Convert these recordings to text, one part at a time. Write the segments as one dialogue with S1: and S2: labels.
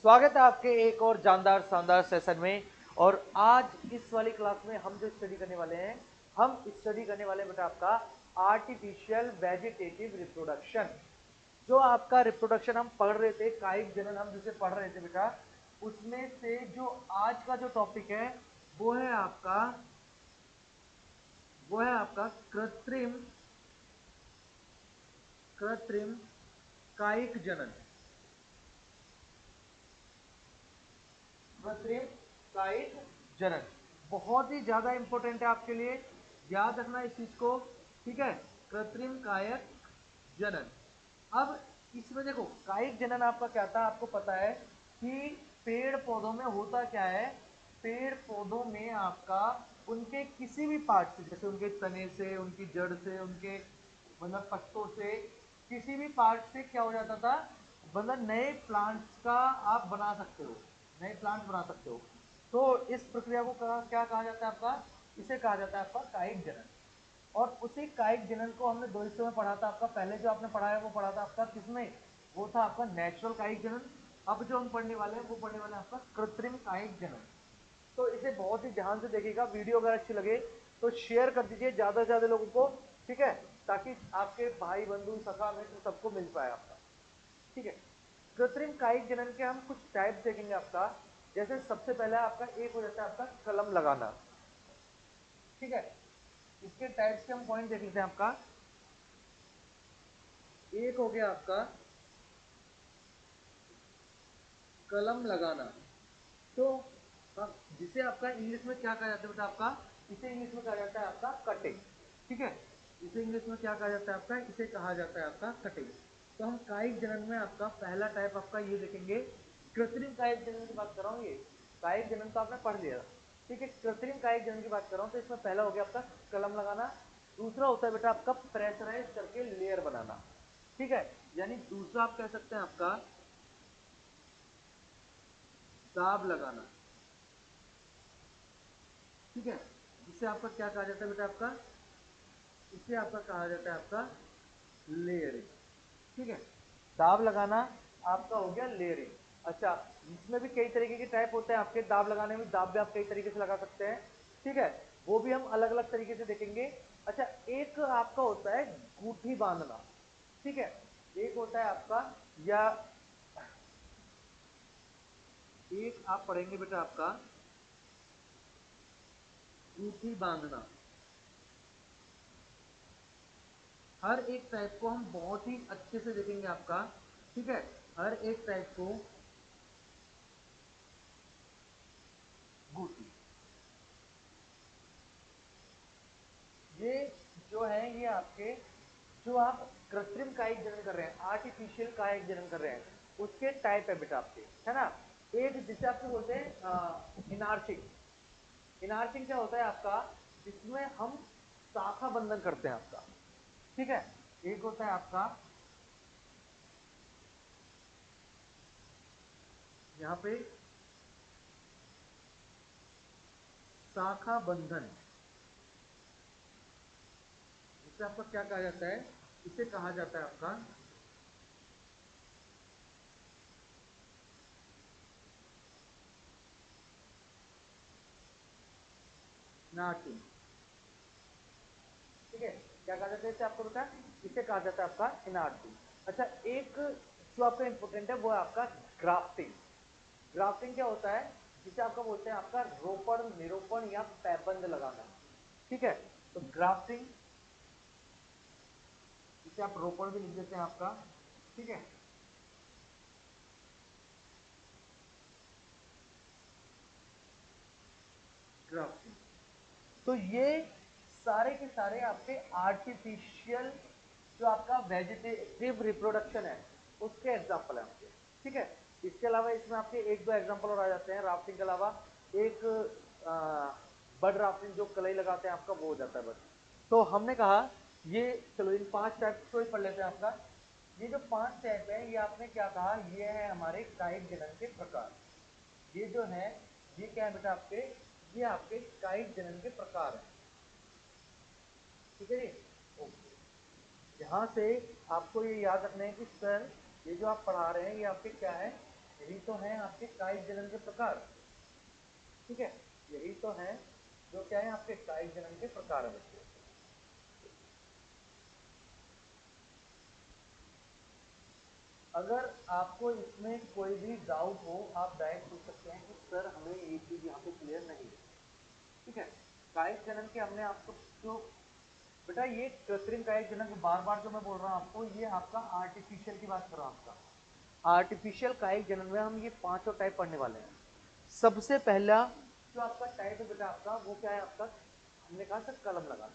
S1: स्वागत है आपके एक और जानदार शानदार सेशन में। और आज इस वाली क्लास में हम जो स्टडी करने वाले हैं, हम स्टडी करने वाले हैं बेटा आपका आर्टिफिशियल वेजिटेटिव रिप्रोडक्शन। जो आपका रिप्रोडक्शन हम पढ़ रहे थे, कायिक जनन हम जिसे पढ़ रहे थे बेटा, उसमें से जो आज का जो टॉपिक है वो है आपका कृत्रिम कृत्रिम कायिक जनन। कृत्रिम कायिक जनन बहुत ही ज्यादा इंपॉर्टेंट है आपके लिए, याद रखना इस चीज को। ठीक है, कृत्रिम कायिक जनन। अब इसमें देखो, कायिक जनन आपका क्या था, आपको पता है कि पेड़ पौधों में होता क्या है। पेड़ पौधों में आपका उनके किसी भी पार्ट से, जैसे उनके तने से, उनकी जड़ से, उनके मतलब पत्तों से, किसी भी पार्ट से क्या हो जाता था, मतलब नए प्लांट्स का आप बना सकते हो, नए प्लांट बना सकते हो। तो इस प्रक्रिया को क्या कहा जाता है आपका, इसे कहा जाता है आपका कायिक जनन। और उसी कायिक जनन को हमने दो हिस्सों में पढ़ा था। आपका पहले जो आपने पढ़ा है वो पढ़ा था आपका किसमें, वो था आपका नेचुरल कायिक जनन। अब जो हम पढ़ने वाले हैं वो पढ़ने वाले हैं आपका कृत्रिम कायिक जनन। तो इसे बहुत ही ध्यान से देखिएगा। वीडियो अगर अच्छी लगे तो शेयर कर दीजिए ज़्यादा से ज़्यादा लोगों को, ठीक है, ताकि आपके भाई बंधु सखा मित्र सबको मिल पाए आपका। ठीक है, कृत्रिम कायिक जनन के हम कुछ टाइप्स देखेंगे आपका। जैसे सबसे पहला आपका एक हो जाता है आपका कलम लगाना। ठीक है, इसके टाइप्स के हम पॉइंट देख लेते हैं आपका। एक हो गया आपका कलम लगाना। तो जिसे आपका इंग्लिश में क्या कहा जाता है बेटा आपका, इसे इंग्लिश में कहा जाता है आपका कटिंग। ठीक है, इसे इंग्लिश में क्या कहा जाता है आपका, इसे कहा जाता है आपका कटिंग। तो हम कायिक जनन में आपका पहला टाइप आपका ये देखेंगे। कृत्रिम कायिक जनन की बात कर रहा हूँ। ये कायिक जनन तो आपने पढ़ लिया। ठीक है, कृत्रिम कायिक जनन की बात कर रहा हूँ। तो इसमें पहला हो गया आपका कलम लगाना। दूसरा होता है बेटा आपका प्रेशराइज करके लेयर बनाना। ठीक है, यानी दूसरा आप कह सकते हैं आपका दाब लगाना। ठीक है, जिसे आपका क्या कहा जाता है बेटा आपका, इसे आपका कहा जाता है आपका लेयरिंग। ठीक है, दाब लगाना आपका हो गया लेयरिंग। अच्छा, इसमें भी कई तरीके के टाइप होते हैं आपके। दाब लगाने में दाब भी आप कई तरीके से लगा सकते हैं। ठीक है, वो भी हम अलग अलग तरीके से देखेंगे। अच्छा, एक आपका होता है गूठी बांधना। ठीक है, एक होता है आपका, या एक आप पढ़ेंगे बेटा आपका गूठी बांधना। हर एक टाइप को हम बहुत ही अच्छे से देखेंगे आपका। ठीक है, हर एक टाइप को गूटी, ये जो है ये आपके, जो आप कृत्रिम कायिक जनन कर रहे हैं, आर्टिफिशियल कायिक जनन कर रहे हैं, उसके टाइप है बेटा आपके, है ना। एक जिसे आपको बोलते हैं इनार्चिंग। इनार्चिंग क्या होता है आपका, जिसमें हम शाखा बंधन करते हैं आपका। ठीक है, एक होता है आपका यहाँ पे शाखा बंधन। इसे आपका क्या कहा जाता है, इसे कहा जाता है आपका नाटिंग। ठीक है, क्या कहा जाता है इसे आपको बेटा, इसे कहा जाता है आपका इनार्चिंग। अच्छा, एक जो आपका इंपॉर्टेंट है वो है आपका ग्राफ्टिंग। ग्राफ्टिंग क्या होता है, जिसे आपका बोलते हैं आपका रोपण निरोपण या पैबंद लगाना। ठीक है, तो ग्राफ्टिंग, जिसे आप रोपण भी लिख देते हैं आपका। ठीक है, ग्राफ्टिंग। तो ये सारे के सारे आपके आर्टिफिशियल जो आपका वेजिटेटिव रिप्रोडक्शन है उसके एग्जाम्पल है आपके। ठीक है, इसके अलावा इसमें आपके एक दो एग्जाम्पल और आ जाते हैं राफ्टिंग के अलावा। एक बर्ड राफ्टिंग जो कलई लगाते हैं आपका, वो हो जाता है बर्ड। तो हमने कहा ये, चलो इन पांच टाइप को ही पढ़ लेते हैं आपका। ये जो पांच टाइप है, ये आपने क्या कहा, ये है हमारे कायिक जनन के प्रकार। ये जो है, ये क्या है बेटा आपके, ये आपके कायिक जनन के प्रकार है। ठीक है जी, ओके। यहाँ से आपको ये याद रखना है कि सर, ये जो आप पढ़ा रहे हैं ये आपके क्या है, यही तो है आपके कायिक जनन के प्रकार, ठीक है, यही तो है जो क्या है आपके कायिक जनन के प्रकार है बच्चों। अगर आपको इसमें कोई भी डाउट हो आप डायरेक्ट पूछ सकते हैं कि सर हमें ये चीज यहाँ पे क्लियर नहीं है, ठीक है। कायिक जनन के हमने आपको जो बेटा ये कृत्रिम कायिक जनन बार बार जो मैं बोल रहा हूँ आपको, ये आपका आर्टिफिशियल की बात कर रहा हूँ आपका। आर्टिफिशियल कायिक जनन में हम ये पांचों टाइप पढ़ने वाले हैं। सबसे पहला जो आपका टाइप है बेटा आपका वो क्या है आपका, हमने कहा सर कलम लगाना।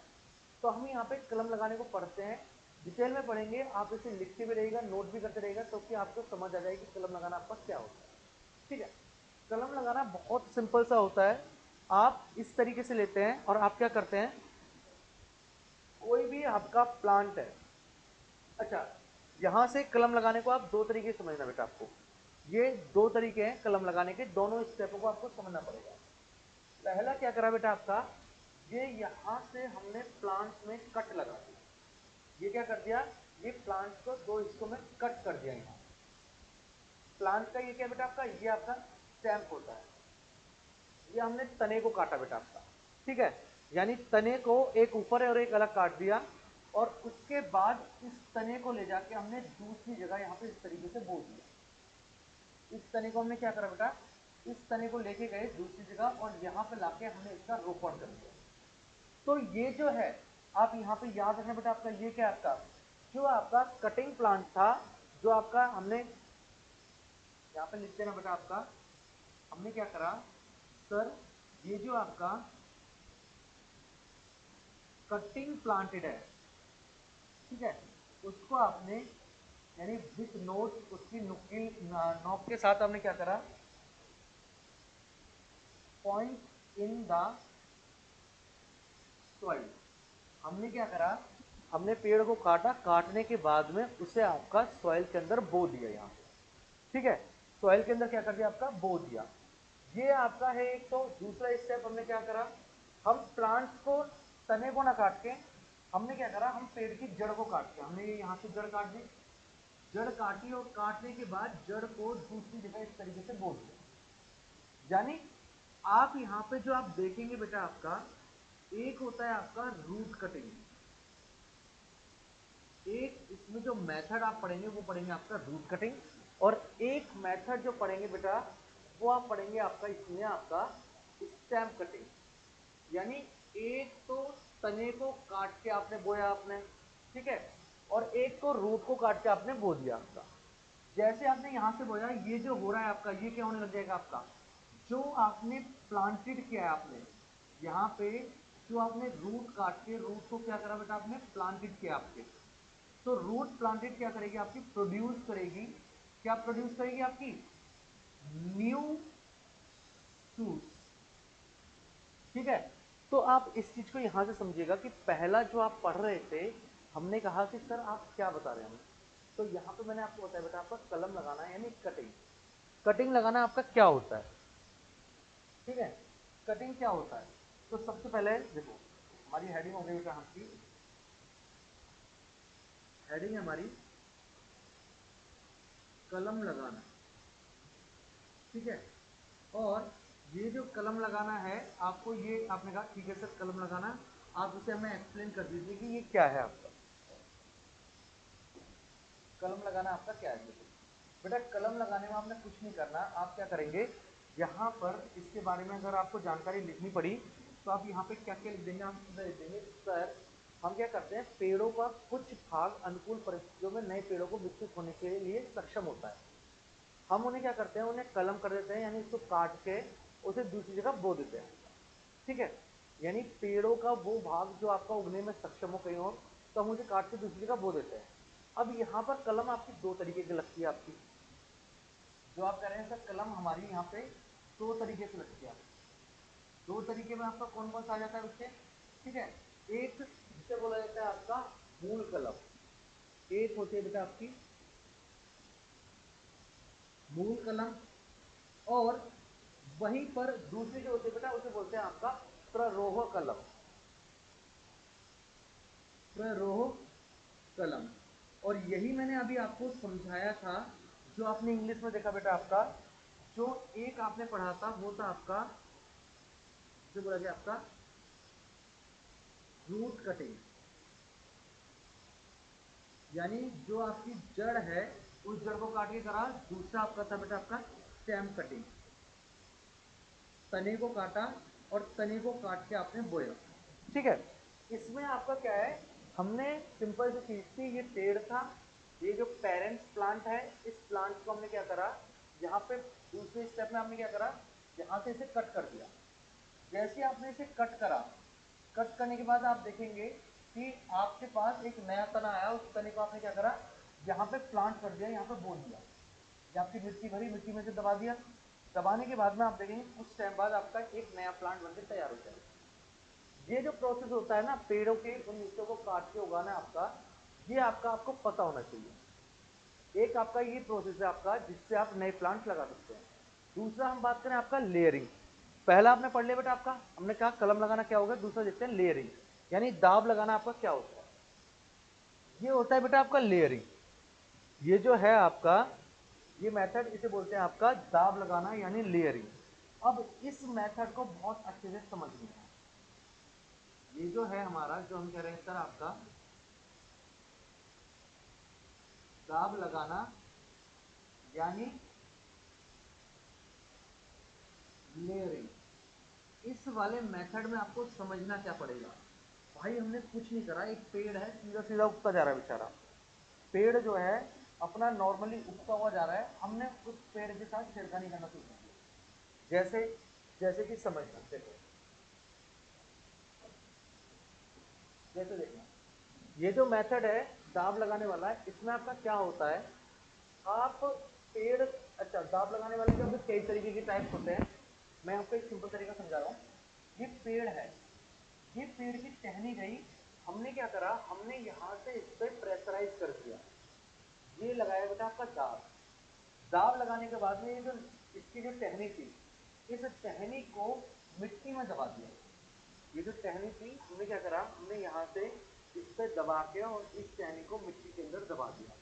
S1: तो हम यहाँ पे कलम लगाने को पढ़ते हैं, डिटेल में पढ़ेंगे, आप इसे लिखते भी रहेगा नोट भी करते रहेगा, तो कि आपको समझ आ जाएगी कलम लगाना आपका क्या होता है, ठीक है। कलम लगाना बहुत सिंपल सा होता है, आप इस तरीके से लेते हैं और आप क्या करते हैं, कोई भी आपका प्लांट है, अच्छा यहां से कलम लगाने को आप दो तरीके समझना बेटा आपको, ये दो तरीके हैं कलम लगाने के, दोनों स्टेपों को आपको समझना पड़ेगा। पहला क्या करा बेटा आपका, ये यहां से हमने प्लांट में कट लगा दिया, ये क्या कर दिया, ये प्लांट को दो हिस्सों में कट कर दिया। यहाँ प्लांट का ये क्या बेटा आपका, ये आपका स्टेम होता है, ये हमने तने को काटा बेटा आपका, ठीक है, यानी तने को एक ऊपर और एक अलग काट दिया, और उसके बाद इस तने को ले जाके हमने दूसरी जगह यहाँ पे इस तरीके से बो दिया। इस तने को हमने क्या करा बेटा, इस तने को लेके गए दूसरी जगह और यहाँ पे लाके हमने इसका रोपण कर दिया। तो ये जो है आप यहाँ पे याद रखना बेटा आपका, ये क्या आपका जो आपका कटिंग प्लांट था, जो आपका हमने यहाँ पे लिख देना बेटा आपका, हमने क्या करा सर, ये जो आपका कटिंग प्लांटेड है, ठीक है, उसको आपने यानी विथ नोट उसकी नुकील नोक के साथ हमने क्या करा, पॉइंट इन द सॉइल, हमने क्या करा, हमने पेड़ को काटा, काटने के बाद में उसे आपका सॉइल के अंदर बो दिया यहाँ पे, ठीक है, सॉइल के अंदर क्या कर दिया आपका बो दिया। ये आपका है एक, तो दूसरा स्टेप हमने क्या करा, हम प्लांट्स को तने को ना काट के हमने क्या करा, हम पेड़ की जड़ को काट के हमने ये यहाँ से जड़ काट दी, जड़ काटी और काटने के बाद जड़ को दूसरी जगह इस तरीके से बो दिया। यानी आप यहाँ पे जो आप देखेंगे बेटा आपका, एक होता है आपका रूट कटिंग, एक इसमें जो मेथड आप पढ़ेंगे वो पढ़ेंगे आपका रूट कटिंग, और एक मेथड जो पढ़ेंगे बेटा वो आप पढ़ेंगे आपका इसमें आपका स्टेम कटिंग, यानी एक तो तने को काट के आपने बोया आपने, ठीक है, और एक को रूट को काट के आपने बो दिया आपका। जैसे आपने यहां से बोया, ये जो हो रहा है आपका, ये क्या होने लग जाएगा आपका, जो आपने प्लांटेड किया है आपने यहाँ पे, जो आपने रूट काट के रूट को क्या करा बेटा आपने प्लांटेड किया आपके, तो रूट प्लांटेड क्या करेगी आपकी, प्रोड्यूस करेगी, क्या प्रोड्यूस करेगी आपकी, न्यू शूट्स, ठीक है। तो आप इस चीज को यहां से समझिएगा कि पहला जो आप पढ़ रहे थे, हमने कहा कि सर आप क्या बता रहे हैं हमें, तो यहाँ पे मैंने आपको बताया बेटा आपका कलम लगाना है यानी कटिंग, कटिंग लगाना आपका क्या होता है, ठीक है, कटिंग क्या होता है। तो सबसे पहले देखो हमारी हेडिंग हो गई बेटा, आपकी हेडिंग है हमारी कलम लगाना, ठीक है, और ये जो कलम लगाना है आपको, ये आपने कहा ठीक है सर कलम लगाना, आप उसे हमें एक्सप्लेन कर दीजिए कि ये क्या है आपका कलम लगाना आपका क्या है। बेटा कलम लगाने में आपने कुछ नहीं करना, आप क्या करेंगे, यहाँ पर इसके बारे में अगर आपको जानकारी लिखनी पड़ी तो आप यहाँ पे क्या क्या लिख देंगे, आप लिख देंगे सर हम क्या करते हैं, पेड़ों का कुछ भाग अनुकूल परिस्थितियों में नए पेड़ों को विकसित होने के लिए सक्षम होता है, हम उन्हें क्या करते हैं, उन्हें कलम कर देते हैं, यानी इसको काट के उसे दूसरी जगह बो देते हैं, ठीक है, यानी पेड़ों का वो भाग जो आपका उगने में सक्षम हो कहीं और, तो हम उसे काट के दूसरी जगह बो देते हैं। अब यहाँ पर कलम आपकी दो तरीके की लगती है आपकी, जो आप कह रहे हैं सर कलम हमारी यहाँ पे दो तरीके से लगती है, दो तरीके में आपका कौन कौन सा आ जाता है बच्चे, ठीक है, एक जिसे बोला जाता है आपका मूल कलम, एक होती है बेटा आपकी मूल कलम, और वहीं पर दूसरी जो होती है बेटा उसे बोलते हैं आपका प्ररोह कलम, प्ररोह कलम, और यही मैंने अभी आपको समझाया था, जो आपने इंग्लिश में देखा बेटा आपका, जो एक आपने पढ़ा था वो था आपका, जो बोला गया आपका रूट कटिंग, यानी जो आपकी जड़ है उस जड़ को काट के करा। दूसरा आपका था बेटा आपका स्टेम कटिंग, तने को काटा और तने को काट के आपने बोया। ठीक है, इसमें आपका क्या है, हमने सिंपल सी चीज थी, ये पेड़ था, ये जो पेरेंट्स प्लांट है, इस प्लांट को हमने क्या करा, यहाँ पे दूसरे स्टेप में हमने क्या करा, यहाँ से इसे कट कर दिया। जैसे आपने इसे कट करा, कट करने के बाद आप देखेंगे कि आपके पास एक नया तना आया, उस तने को आपने क्या करा, यहाँ पे प्लांट कर दिया, यहाँ पे बो दिया, ये आपकी मिट्टी भरी, मिट्टी में से दबा दिया। दबाने के बाद में आप देखेंगे कुछ टाइम बाद आपका एक नया प्लांट बनकर तैयार हो जाएगा। ये जो प्रोसेस होता है ना पेड़ों के उन हिस्सों को काट के उगाना आपका, ये आपको पता होना चाहिए। एक आपका ये प्रोसेस है आपका जिससे आप नए प्लांट लगा सकते हैं। दूसरा हम बात करें आपका लेयरिंग। पहला आपने पढ़ लिया बेटा आपका, हमने कहा कलम लगाना क्या होगा, दूसरा देखते हैं लेयरिंग, यानी दाब लगाना आपका क्या होता है। ये होता है बेटा आपका लेयरिंग। ये जो है आपका ये मेथड, इसे बोलते हैं आपका दाब लगाना यानी लेयरिंग। अब इस मेथड को बहुत अच्छे से समझना है। ये जो है हमारा, जो हम कह रहे हैं सर आपका दाब लगाना यानी लेयरिंग, इस वाले मेथड में आपको समझना क्या पड़ेगा। भाई हमने कुछ नहीं करा, एक पेड़ है सीधा सीधा उगता जा रहा है बेचारा, पेड़ जो है अपना नॉर्मली उगता हुआ जा रहा है, हमने उस पेड़ के साथ छेड़खानी करना शुरू कर दिया। जैसे जैसे कि समझना, देखो जैसे देखना, ये जो मेथड है दाब लगाने वाला, इसमें आपका क्या होता है, आप पेड़, अच्छा दाब लगाने वाले के अंदर कई तरीके के टाइप्स होते हैं। मैं आपको एक सिंपल तरीका समझा रहा हूँ। ये पेड़ है, ये पेड़ की टहनी गई, हमने क्या करा, हमने यहाँ से इस पर प्रेशराइज कर दिया, ये लगाया बेटा आपका दाब। दाब लगाने के बाद में ये जो इसकी जो टहनी थी, इस टहनी को मिट्टी में दबा दिया। ये जो टहनी थी हमने क्या करा, हमने यहाँ से इस पे दबा के और इस टहनी को मिट्टी के अंदर दबा दिया।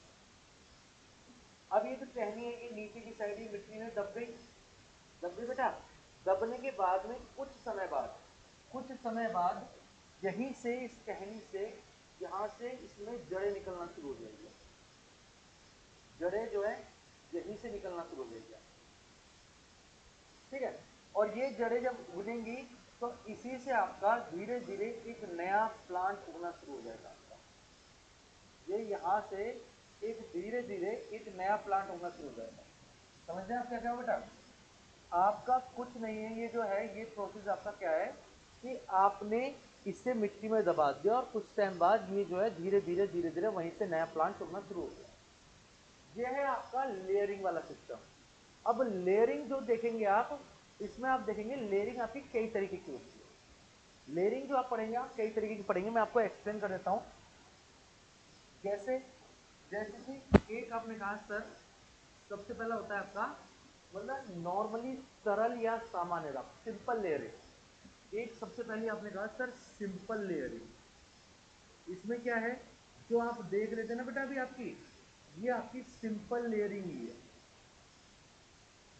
S1: अब ये जो टहनी है ये नीचे की साइड ही मिट्टी में दब गई, दब गई बेटा। दबने के बाद में कुछ समय बाद यहीं से इस टहनी से यहाँ से इसमें जड़ें निकलना शुरू हो जाएगी। जड़ें जो है यहीं से निकलना शुरू हो जाएगी, ठीक है। और ये जड़ें जब उगेंगी तो इसी से आपका धीरे धीरे एक नया प्लांट उगना शुरू हो जाएगा आपका। ये यहाँ से एक धीरे धीरे एक नया प्लांट उगना शुरू हो जाएगा। समझ रहे हैं आप क्या क्या बेटा, आपका कुछ नहीं है, ये जो है ये प्रोसेस आपका क्या है कि आपने इसे मिट्टी में दबा दिया और कुछ टाइम बाद ये जो है धीरे धीरे धीरे धीरे वहीं से नया प्लांट उगना शुरू हो गया। ये है आपका लेयरिंग वाला सिस्टम। अब लेयरिंग जो देखेंगे आप, इसमें आप देखेंगे लेयरिंग आपकी कई तरीके की होती है। लेयरिंग जो आप पढ़ेंगे आप कई तरीके की पढ़ेंगे, मैं आपको एक्सप्लेन कर देता हूँ। जैसे जैसे कि एक आपने कहा सर, सबसे पहला होता है आपका मतलब नॉर्मली सरल या सामान्य दाब, सिंपल लेयरिंग। एक सबसे पहले आपने कहा सर सिंपल लेयरिंग। इसमें क्या है, जो आप देख रहे थे ना बेटा अभी आपकी, ये आपकी सिंपल लेयरिंग ही है।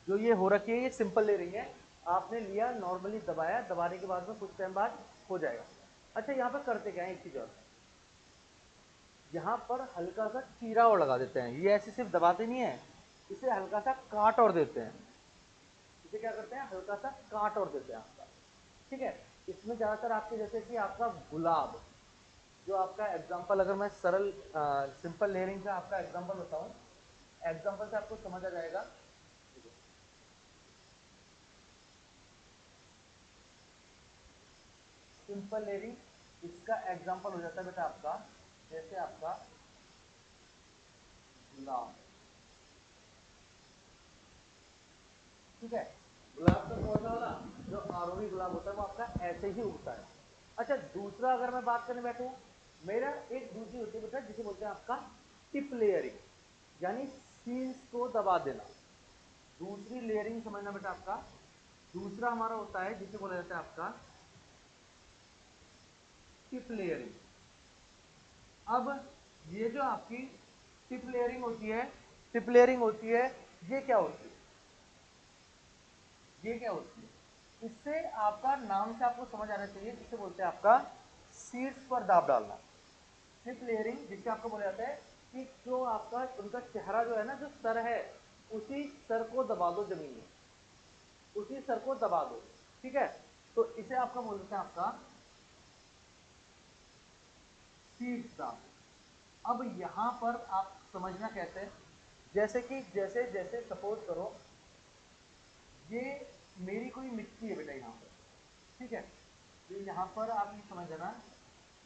S1: जो ये हो रखी है ये सिंपल लेयरिंग है। आपने लिया नॉर्मली दबाया, दबाने के बाद में कुछ टाइम बाद हो जाएगा। अच्छा यहाँ पर करते क्या है, एक चीज और, यहाँ पर हल्का सा चीरा और लगा देते हैं। ये ऐसे सिर्फ दबाते नहीं है, इसे हल्का सा काट और देते हैं। इसे क्या करते हैं, हल्का सा काट और देते हैं आपका, ठीक है। इसमें ज्यादातर आपके जैसे कि आपका गुलाब, जो आपका एग्जांपल अगर मैं सरल सिंपल लेयरिंग का आपका एग्जांपल बताऊं, एग्जांपल से आपको समझ आ जाएगा। सिंपल लेयरिंग इसका एग्जांपल हो जाता है बेटा आपका, जैसे आपका गुलाब, ठीक है। गुलाब का कौन सा वाला, जो आरोही गुलाब होता है वो आपका ऐसे ही उगता है। अच्छा दूसरा अगर मैं बात करने बैठूं, मेरा एक दूसरी होती है बेटा जिसे बोलते हैं आपका टिप लेयरिंग, यानी सील्स को दबा देना। दूसरी लेयरिंग समझना बेटा आपका, दूसरा हमारा होता है जिसे बोला जाता है आपका टिप लेयरिंग। अब ये जो आपकी टिप लेयरिंग होती है, टिप लेयरिंग होती है। ये क्या होती है, ये क्या होती है, इससे आपका नाम से आपको समझ आना चाहिए, जिसे बोलते हैं आपका सीड्स पर दाब डालना। टिप लेयरिंग जिससे आपको बोला जाता है कि जो आपका उनका चेहरा जो है ना, जो सर है, उसी सर को दबा दो जमीन में, उसी सर को दबा दो, ठीक है। तो इसे आपका बोलते हैं आपका सीड्स दाब। अब यहां पर आप समझना कैसे, जैसे कि जैसे जैसे सपोज करो ये मेरी कोई मिट्टी है बेटा यहाँ पर, ठीक है। तो यहाँ पर आप ये समझ लेना,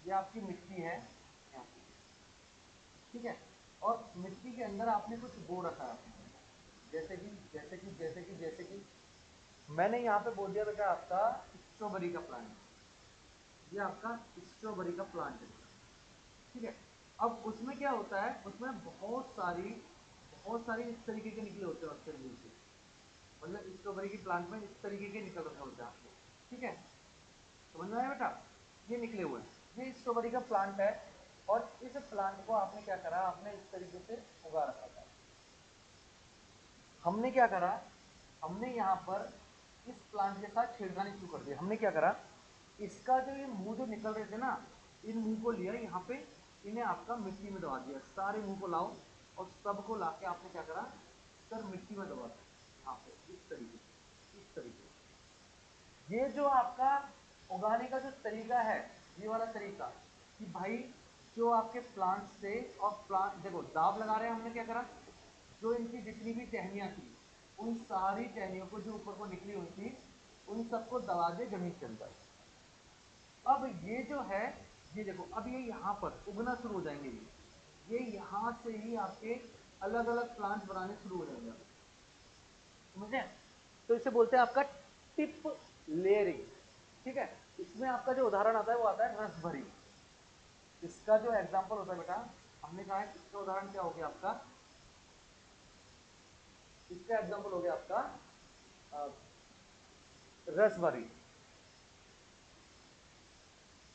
S1: ये आपकी मिट्टी है यहाँ पर, ठीक है। और मिट्टी के अंदर आपने कुछ बो रखा है, जैसे कि मैंने यहाँ पे बोल दिया बेटा आपका स्ट्रॉबेरी का प्लांट, ये आपका स्ट्रॉबेरी का प्लांट है, ठीक है। अब उसमें क्या होता है, उसमें बहुत सारी इस तरीके के निकले होते हैं उसके नीचे, मतलब स्ट्रॉबेरी की प्लांट में इस तरीके के निकल रखे होते हैं आपको, ठीक है। समझ में आया बेटा, ये निकले हुए हैं, ये स्ट्रॉबेरी का प्लांट है। और इस प्लांट को आपने क्या करा, आपने इस तरीके से उगा रखा था। हमने क्या करा, हमने यहाँ पर इस प्लांट के साथ छेड़खानी शुरू कर दी। हमने क्या करा, इसका जो ये मुंह जो निकल रहे थे ना, इन मुंह को लिया यहाँ पे, इन्हें आपका मिट्टी में दबा दिया। सारे मुंह को लाओ और सबको ला के आपने क्या करा, सर मिट्टी में दबा दिया यहाँ पे, इस तरीके ये जो आपका उगाने का जो तरीका है, ये वाला तरीका, कि भाई जो आपके प्लांट्स थे, और प्लांट देखो दाब लगा रहे हैं, हमने क्या करा, जो इनकी जितनी भी टहनियाँ थी, उन सारी टहनियों को जो ऊपर को निकली हुई थी, उन सबको दबा दे जमीन के अंदर। अब ये जो है, ये देखो अब ये यहाँ पर उगना शुरू हो जाएंगे, ये यहाँ से ही आपके अलग अलग प्लांट बनाने शुरू हो जाएंगे, समझे। तो इसे बोलते हैं आपका टिप लेयरिंग, ठीक है। इसमें आपका जो उदाहरण आता है वो आता है रसभरी। इसका जो एग्जांपल होता है बेटा, हमने कहा है इसका उदाहरण क्या हो गया आपका, इसका एग्जांपल हो गया आपका रसभरी।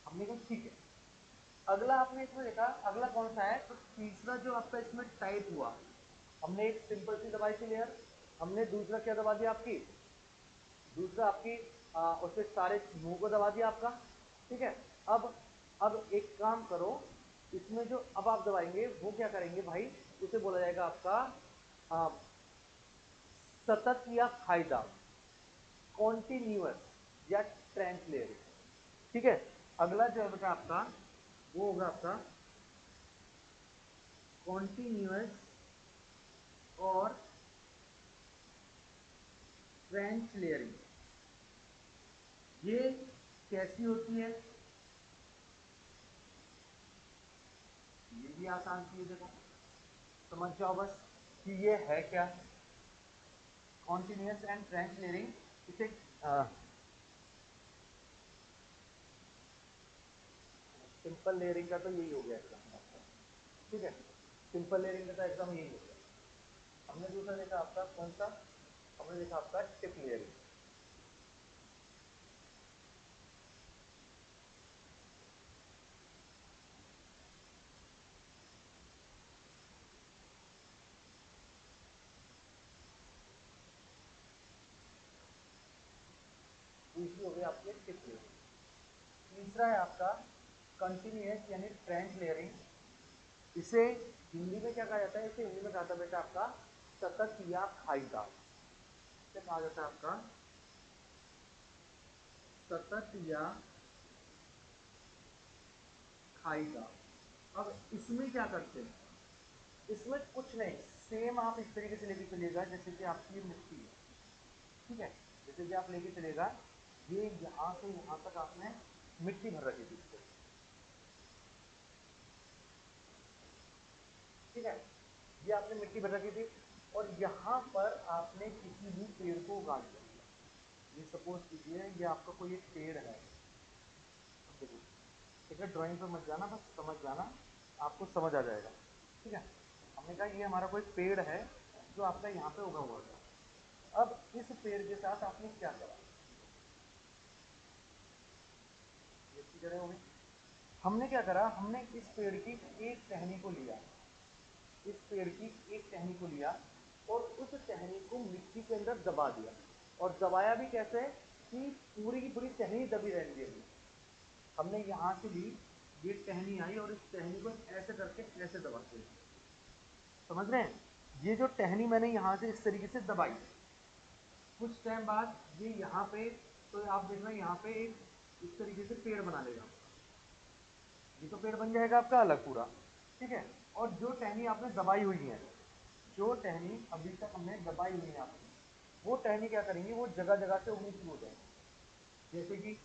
S1: हमने कहा ठीक है। अगला आपने इसमें देखा, अगला कौन सा है, तो तीसरा जो आपका इसमें टाइप हुआ, हमने एक सिंपल सी दवाई थी लेयर, हमने दूसरा क्या दबा दिया आपकी, दूसरा आपकी उसके सारे मुंह को दबा दिया आपका, ठीक है। अब एक काम करो, इसमें जो अब आप दबाएंगे वो क्या करेंगे भाई, उसे बोला जाएगा आपका आ, सतत या फायदा, कॉन्टिन्यूअस या ट्रेंच लेयरिंग, ठीक है। अगला जो है बेटा आपका, वो होगा आपका कॉन्टिन्यूअस और ट्रेंच लेयरिंग। ये कैसी होती है, ये भी आसान चीज, देखो समझ जाओ बस कि ये है क्या, कॉन्टिन्यूअस एंड ट्रेंच लेयरिंग। इसे सिंपल लेयरिंग का तो यही हो गया एग्जाम, ठीक है। सिंपल लेयरिंग का तो एग्जाम यही हो गया। हमने दूसरा देखा आपका कौन सा, हमने देखा आपका टिप लेयरिंग। दूसरी हो गई आपकी टिप लेयरिंग। तीसरा है आपका कंटिन्यूअस यानी ट्रेंच लेयरिंग। इसे हिंदी में क्या कहा जाता है, इसे हिंदी में कहा जाता है बेटा आपका सतत या खाईदार। इसे कहा जाता है आपका सतत या खाईदार। अब इसमें क्या करते हैं, इसमें कुछ नहीं, सेम आप इस तरीके से लेके चलिएगा जैसे कि आपकी ये मिट्टी है, ठीक है। जैसे कि आप लेके चलेगा, ये यहाँ से यहाँ तक आपने मिट्टी भर रखी थी इसको, ठीक है। ये आपने मिट्टी भर रखी थी, और यहाँ पर आपने किसी भी पेड़ को उगा दिया। ये सपोज कीजिए ये आपका कोई एक पेड़ है, ठीक है। ड्राइंग पे मत जाना, बस समझ जाना, आपको समझ आ जाएगा, ठीक है। हमने कहा ये हमारा कोई पेड़ है जो आपका यहाँ पे उगा हुआ था। अब इस पेड़ के साथ आपने क्या करा, ये इसकी जड़ें हो गई। हमने क्या करा, हमने इस पेड़ की एक टहनी को लिया, इस पेड़ की एक टहनी को लिया और उस टहनी को मिट्टी के अंदर दबा दिया, और दबाया भी कैसे कि पूरी की पूरी टहनी दबी रहने दी। हमने यहाँ से ली, ये टहनी आई और इस टहनी को ऐसे करके ऐसे दबाते हैं, समझ रहे हैं? ये जो टहनी मैंने यहाँ से इस तरीके से दबाई, कुछ टाइम बाद ये यहाँ पे, तो आप देखना यहाँ पे एक इस तरीके से पेड़ बना लेगा, ये तो पेड़ बन जाएगा आपका अलग पूरा, ठीक है। और जो टहनी आपने दबाई हुई है, जो टहनी अभी तक हमने दबाई हुई है आपने, वो टहनी क्या करेंगी, वो जगह जगह से उगनी शुरू हो जाएगी। जैसे कि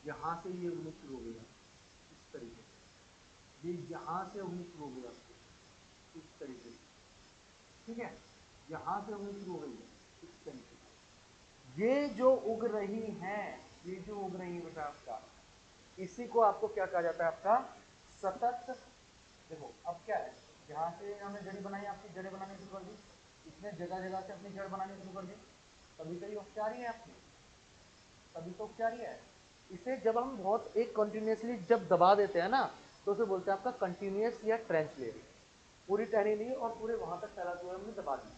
S1: यहाँ से ये उगनी शुरू हो गई, इस तरीके से ये यहाँ से उगनी शुरू हो गई आपको, इस तरीके से, ठीक है। यहाँ से उगनी शुरू हो गई है इस तरीके से। ये जो उग रही हैं, ये जो उग रही है बेटा आपका, इसी को आपको क्या कहा जाता है, आपका सतत। देखो अब क्या है, यहाँ से हमने जड़ी बनाई, आपकी जड़ें बनानी शुरू कर दी, इसने जगह जगह से अपनी जड़ बनानी शुरू कर दी, तभी तो ये उपचारी है आपकी, तभी तो उपचारी है। इसे जब हम बहुत एक कंटिन्यूसली जब दबा देते हैं ना, तो उसे बोलते हैं आपका कंटिन्यूस या ट्रांसलेट। पूरी टहनी ली और पूरे वहां तक फैलाते हुए हमने दबा दी।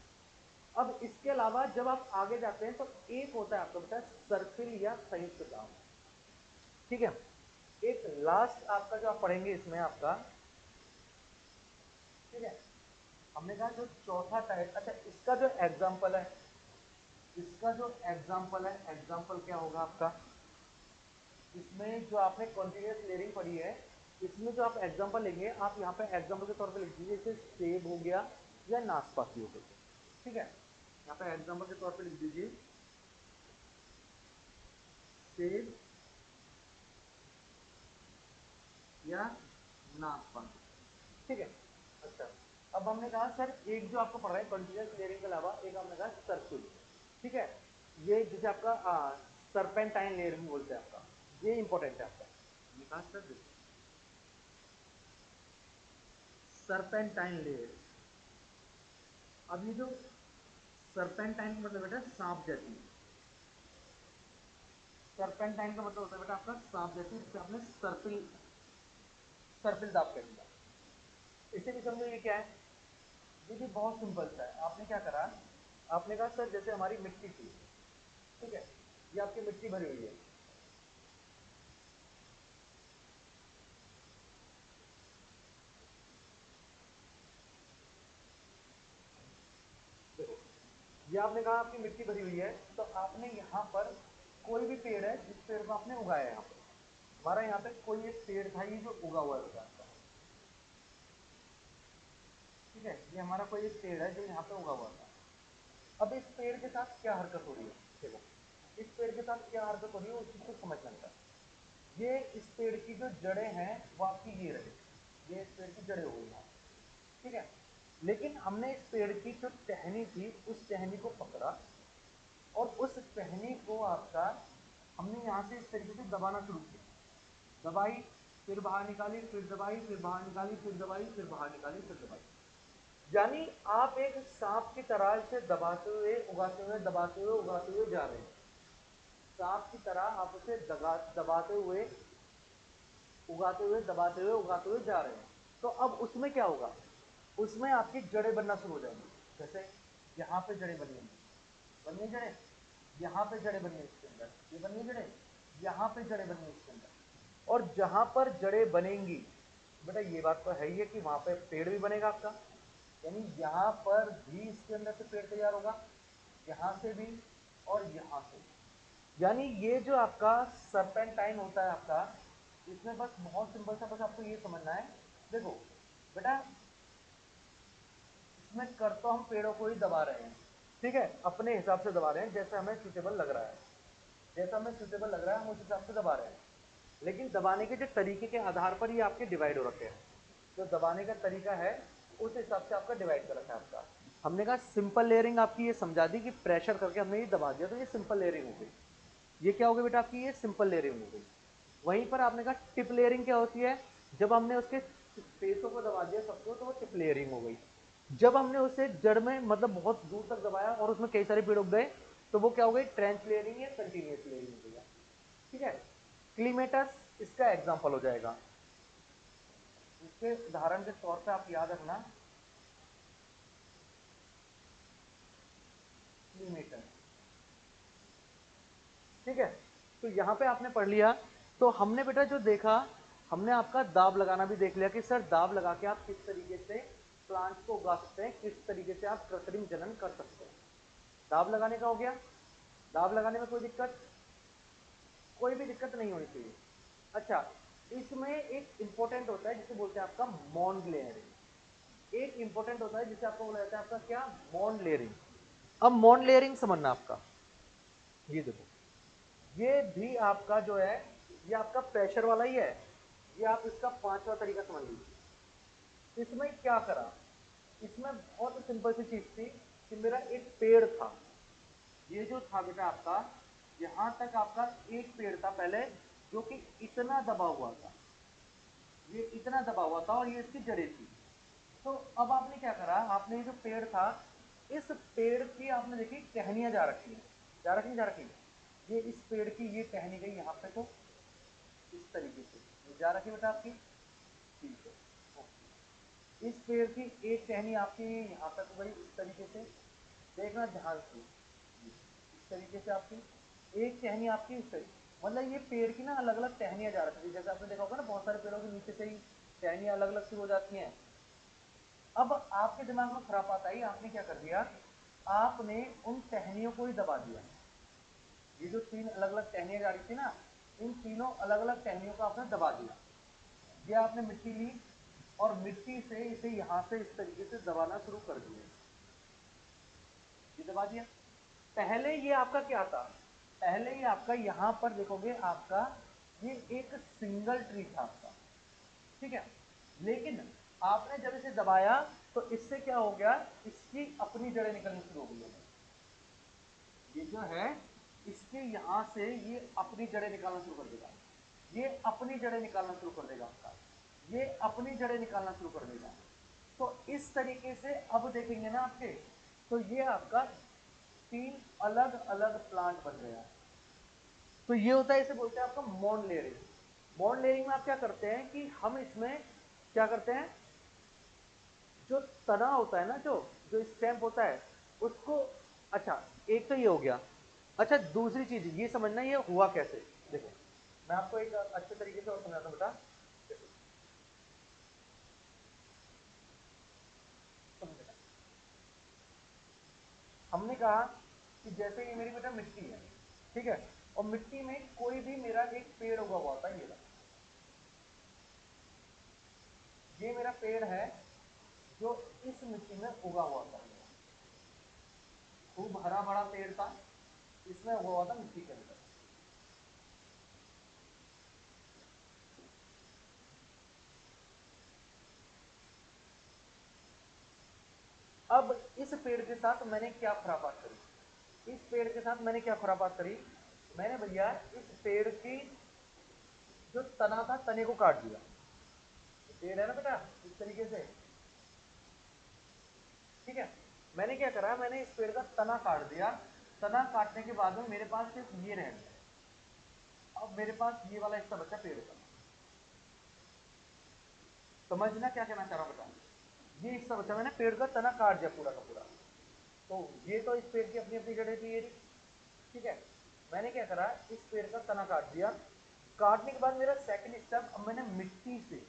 S1: अब इसके अलावा जब आप आगे जाते हैं तो एक होता है आपका बेटा सर्पिल या संयुक्त दाव, ठीक है। एक लास्ट आपका जो आप पढ़ेंगे इसमें आपका, ठीक है, हमने कहा जो चौथा टाइप, अच्छा इसका जो एग्जाम्पल है, इसका जो एग्जाम्पल है, एग्जाम्पल क्या होगा आपका, इसमें जो आपने कॉन्टिन्यूस लेयरिंग पढ़ी है, इसमें जो आप एग्जाम्पल लेंगे, आप यहाँ पे एग्जाम्पल के तौर पे लिख दीजिए, जैसे सेब हो गया या नाशपाती हो गई, ठीक है। यहाँ पे एग्जाम्पल के तौर पे लिख दीजिए सेब या नाशपाती, ठीक है। अच्छा, अब हमने कहा सर एक जो आपको पढ़ रहा है कॉन्टिन्यूस लेयरिंग के अलावा, एक हमने कहा सर्कुल, ठीक है। ये जैसे आपका सरपेंटाइन लेयर भी बोलते हैं आपका, ये इंपॉर्टेंट है आपका, हमने कहा सर सरपेंटाइन लेयर। अब ये जो सरपेंटाइन का मतलब बेटा सांप जैसी, सरपेंटाइन का मतलब होता है बेटा आपका सांप जैसी, जिसे आपने सर्पिल, सर्पिल दाब कह दिया। इसे भी समझो ये क्या है, ये भी बहुत सिंपल सा है। आपने क्या करा, आपने कहा सर जैसे हमारी मिट्टी थी, ठीक है, ये आपकी मिट्टी भरी हुई है, देखो ये आपने कहा आपकी मिट्टी भरी हुई है, तो आपने यहाँ पर कोई भी पेड़ है, जिस पेड़ को आपने उगाया है, यहाँ पर हमारा यहाँ पे कोई एक पेड़ था, ये जो उगा हुआ है, ठीक है, ये हमारा कोई एक पेड़ है जो यहाँ पे उगा हुआ था। अब इस पेड़ के साथ क्या हरकत हो रही है, देखो इस पेड़ के साथ क्या हरकत हो रही है उस चीज को समझना होता है। ये इस पेड़ की जो जड़ें हैं वो आपकी ये रही, ये इस पेड़ की जड़ें हो गई यहाँ, ठीक है। लेकिन हमने इस पेड़ की जो टहनी थी, उस टहनी को पकड़ा और उस टहनी को आपका हमने यहाँ से इस तरीके से दबाना शुरू किया, दबाई फिर बाहर निकाली, फिर दबाई, फिर बाहर निकाली, फिर दबाई, फिर बाहर निकाली, फिर दबाई। यानी आप एक सांप की तरह से दबाते हुए उगाते हुए, दबाते हुए उगाते हुए जा रहे हैं, सांप की तरह आप उसे दबाते हुए उगाते हुए, दबाते हुए उगाते हुए जा रहे हैं। तो अब उसमें क्या होगा, उसमें आपकी जड़ें बनना शुरू हो जाएंगी। जैसे यहाँ पे जड़ें बनी, बनी जड़ें, यहाँ पे जड़ें बनी इसके अंदर, ये बनी जड़ें, यहाँ पे जड़ें बनी इसके अंदर। और जहाँ पर जड़ें बनेंगी बेटा, ये बात तो है ही है कि वहाँ पे पेड़ भी बनेगा आपका, यानी यहाँ पर भी इसके अंदर से पेड़ तैयार होगा, यहाँ से भी और यहाँ से भी। यानी ये जो आपका सरपेंटाइन होता है आपका, इसमें बस बहुत सिंपल सा, बस आपको ये समझना है। देखो बेटा, इसमें कर तो हम पेड़ों को ही दबा रहे हैं, ठीक है, अपने हिसाब से दबा रहे हैं, जैसे हमें सूटेबल लग रहा है, जैसा हमें सूटेबल लग रहा है हम उस हिसाब से दबा रहे हैं। लेकिन दबाने के जो तरीके के आधार पर ये आपके डिवाइड हो रखे हैं, जो दबाने का तरीका है उस हिसाब से आपका डिवाइड कर रखा है आपका। हमने कहा सिंपल लेयरिंग आपकी ये समझा दी कि प्रेशर करके हमने ये दबा दिया, तो ये सिंपल लेयरिंग हो गई। ये क्या हो गई बेटा आपकी, ये सिंपल लेयरिंग हो गई। वहीं पर आपने कहा टिप लेयरिंग क्या होती है, जब हमने उसके फेसों को दबा दिया सबको, तो वो टिप लेयरिंग हो गई। जब हमने उसे जड़ में मतलब बहुत दूर तक दबाया और उसमें कई सारे पेड़ उग गए, तो वो क्या हो गई, ट्रेंच लेयरिंग या कंटिन्यूस लेयरिंग हो गया, ठीक है। क्लीमेटस इसका एग्जाम्पल हो जाएगा। इसके उदाहरण के तौर पे आप याद रखना, ठीक है, तो यहाँ पे आपने पढ़ लिया। तो हमने बेटा जो देखा, हमने आपका दाब लगाना भी देख लिया कि सर दाब लगा के आप किस तरीके से प्लांट्स को उगा सकते हैं, किस तरीके से आप कृत्रिम जनन कर सकते हैं। दाब लगाने का हो गया। दाब लगाने में कोई भी दिक्कत नहीं होनी चाहिए। अच्छा, इसमें एक इंपॉर्टेंट होता है जिसे बोलते हैं आपका मॉन्ड लेयरिंग। एक इंपॉर्टेंट होता है जिसे आपको बोला जाता है आपका क्या, मॉन्ड लेयरिंग। अब मॉन्ड लेयरिंग समझना आपका, ये देखो, ये भी आपका जो है, ये आपका प्रेशर वाला ही है। ये आप इसका 5वां तरीका समझ लीजिए। इसमें क्या करा, इसमें बहुत सिंपल सी चीज थी कि मेरा एक पेड़ था, ये जो था बेटा आपका, यहां तक आपका एक पेड़ था पहले, जो कि इतना दबा हुआ था, ये इतना दबा हुआ था और ये इसकी जड़ें थी। तो अब आपने क्या करा, आपने ये जो पेड़ था, इस पेड़ की आपने देखी टहनियां जा रखी है, जा रखी है। ये इस पेड़ की ये टहनी गई यहाँ पे, तो इस तरीके से ये जा रखी बेटा आपकी, ठीक है। ओके। इस पेड़ की एक टहनी आपकी यहाँ तक गई इस तरीके से, देखना ध्यान से, इस तरीके से आपकी एक टहनी आपकी इस तरीके, मतलब ये पेड़ की ना अलग अलग टहनियां जा रखी है। जैसे आपने देखा होगा ना, बहुत सारे पेड़ों के नीचे से ही टहनियां अलग अलग शुरू हो जाती हैं। अब आपके दिमाग में खुरापात आई, आपने क्या कर दिया, आपने उन टहनियों को ही दबा दिया। ये जो 3 अलग अलग टहनियां जा रही थी ना, इन तीनों अलग अलग टहनियों को आपने दबा दिया। ये आपने मिट्टी ली और मिट्टी से इसे यहां से इस तरीके से दबाना शुरू कर दिया, ये दबा दिया। पहले ये आपका क्या था, पहले ये आपका यहां पर देखोगे आपका ये एक सिंगल ट्री था आपका, ठीक है। लेकिन आपने जब इसे दबाया तो इससे क्या हो गया, इसकी अपनी जड़ें निकलनी शुरू हो गई। ये जो है, इसके यहां से ये अपनी जड़ें निकालना शुरू कर देगा, ये अपनी जड़ें निकालना शुरू कर देगा आपका, ये अपनी जड़ें निकालना शुरू कर देगा। तो इस तरीके से अब देखेंगे ना आपके, तो ये आपका 3 अलग अलग प्लांट बन गया। तो ये होता है, इसे बोलते हैं आपका मॉन्ड लेयरिंग। मॉन्ड लेयरिंग में आप क्या करते हैं कि हम इसमें क्या करते हैं, जो तना होता है ना, जो जो स्टेम्प होता है उसको, अच्छा एक तो ये हो गया। अच्छा, दूसरी चीज ये समझना, ये हुआ कैसे। देखो, मैं आपको एक अच्छे तरीके से और समझाता हूं बेटा। हमने कहा कि जैसे ये मेरी बेटा मिट्टी है, ठीक है, और मिट्टी में कोई भी मेरा एक पेड़ उगा हुआ था, ये मेरा पेड़ है जो इस मिट्टी में उगा हुआ था, खूब हरा भरा पेड़ था, इसमें उगा हुआ था मिट्टी के अंदर। अब इस पेड़ के साथ मैंने क्या खुरापात करी, इस पेड़ के साथ मैंने क्या खुरापात करी, मैंने भैया इस पेड़ की जो तना था, तने को काट दिया। पेड़ है ना बेटा इस तरीके से, ठीक है। मैंने क्या करा, मैंने इस पेड़ का तना काट दिया। तना काटने के बाद में मेरे पास सिर्फ ये रह गया। अब मेरे पास ये वाला हिस्सा बचा पेड़ का, समझना क्या कहना चाह रहा हूँ बता। ये हिस्सा बचा, मैंने पेड़ का तना काट दिया पूरा का पूरा। तो ये तो इस पेड़ की अपनी अपनी जड़ें थी, ये ठीक है। मैंने क्या करा, इस पेड़ का तना काट दिया। काटने के बाद मेरा सेकंड स्टेप, अब मैंने मिट्टी से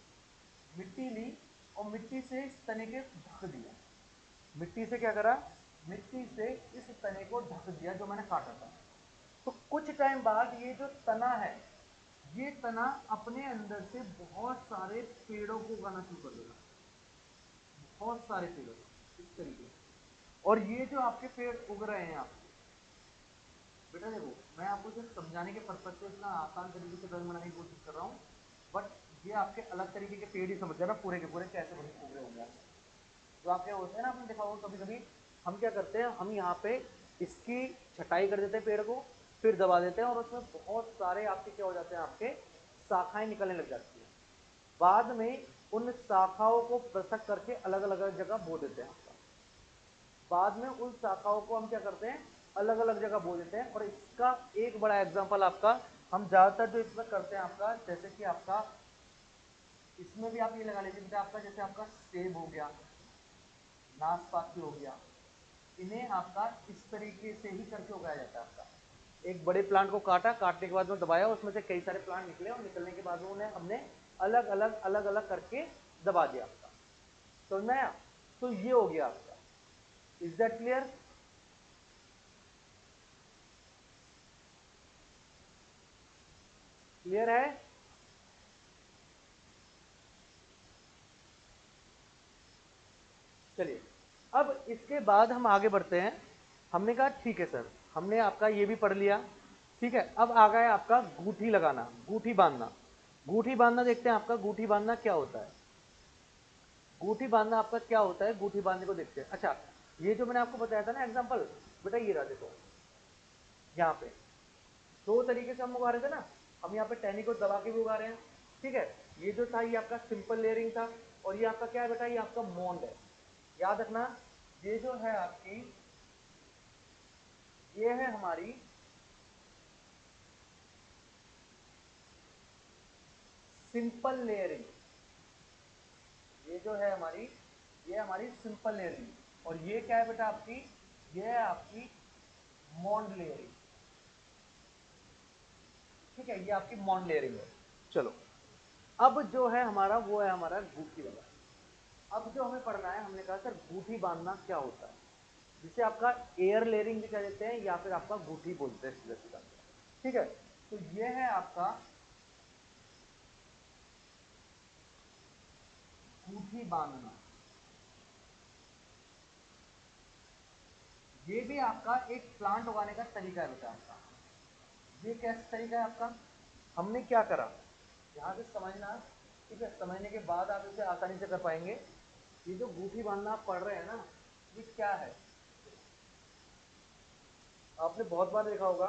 S1: मिट्टी ली और मिट्टी से इस तने के ढक दिया। मिट्टी से क्या करा, मिट्टी से इस तने को ढक दिया जो मैंने काटा था। तो कुछ टाइम बाद ये जो तना है, ये तना अपने अंदर से बहुत सारे पेड़ों को उगाना शुरू कर देगा, बहुत सारे पेड़ों, इस तरीके से। और ये जो आपके पेड़ उग रहे हैं, आप बेटा देखो, मैं आपको सिर्फ समझाने के पर्पज से इतना आसान तरीके से ड्राइंग बनाने की कोशिश कर रहा हूँ, बट ये आपके अलग तरीके के पेड़ ही समझ जाना पूरे के पूरे कैसे बने उग रहे होंगे। जो आपके होते हैं ना, आपने देखा होगा कभी कभी हम क्या करते हैं, हम यहाँ पे इसकी छटाई कर देते हैं पेड़ को, फिर दबा देते हैं और उसमें बहुत सारे आपके क्या हो जाते हैं, आपके शाखाएं निकलने लग जाती हैं। बाद में उन शाखाओं को पृथक करके अलग अलग जगह बो देते हैं आपका। बाद में उन शाखाओं को हम क्या करते हैं, अलग अलग जगह बो देते हैं। और इसका एक बड़ा एग्जाम्पल आपका, हम ज्यादातर जो इसमें करते हैं आपका, जैसे कि आपका इसमें भी आप ये लगा लीजिए बेटा, आपका जैसे आपका सेब हो गया, नाशपाती हो गया, इन्हें आपका इस तरीके से ही करके उगाया जाता है आपका। एक बड़े प्लांट को काटा, काटने के बाद में दबाया, उसमें से कई सारे प्लांट निकले और निकलने के बाद में उन्हें हमने अलग अलग करके दबा दिया आपका। समझ में आया? तो ये हो गया आपका। Is that clear? क्लियर है? चलिए, अब इसके बाद हम आगे बढ़ते हैं। हमने कहा ठीक है सर, हमने आपका ये भी पढ़ लिया, ठीक है। अब आ गया आपका गूठी लगाना, गूठी बांधना। गूठी बांधना देखते हैं आपका गूठी बांधना क्या होता है। गूठी बांधना आपका क्या होता है, गूठी बांधने को देखते हैं। अच्छा, ये जो मैंने आपको बताया था ना एग्जांपल, बेटा ये रहा देखो, यहाँ पे दो तरीके से हम उगा रहे थे ना। हम यहाँ पे टहनी को दबा के भी उगा रहे हैं, ठीक है। ये जो था ये आपका सिंपल लेयरिंग था, और ये आपका क्या है बेटा, ये आपका मॉन्ड है। याद रखना, ये जो है आपकी, ये है हमारी सिंपल लेयरिंग। ये जो है हमारी, ये हमारी सिंपल लेयरिंग। और ये क्या है बेटा आपकी, ये है आपकी मॉन्ड लेयरिंग, ठीक है। ये आपकी मॉन्ड लेयरिंग है। चलो, अब जो है हमारा वो है हमारा गूठी वाला। अब जो हमें पढ़ना है, हमने कहा सर गूठी बांधना क्या होता है, जिसे आपका एयर लेयरिंग भी कह देते हैं या फिर आपका गूठी बोलते हैं सीधा सीधा, ठीक है। तो ये है आपका गूठी बांधना। ये भी आपका एक प्लांट उगाने का तरीका है बेटा आपका। ये कैसा तरीका है आपका, हमने क्या करा, यहाँ से समझना, ठीक है। समझने के बाद आप इसे आसानी से कर पाएंगे। ये जो गूठी बांधना आप पढ़ रहे हैं ना, ये क्या है, आपने बहुत बार देखा होगा,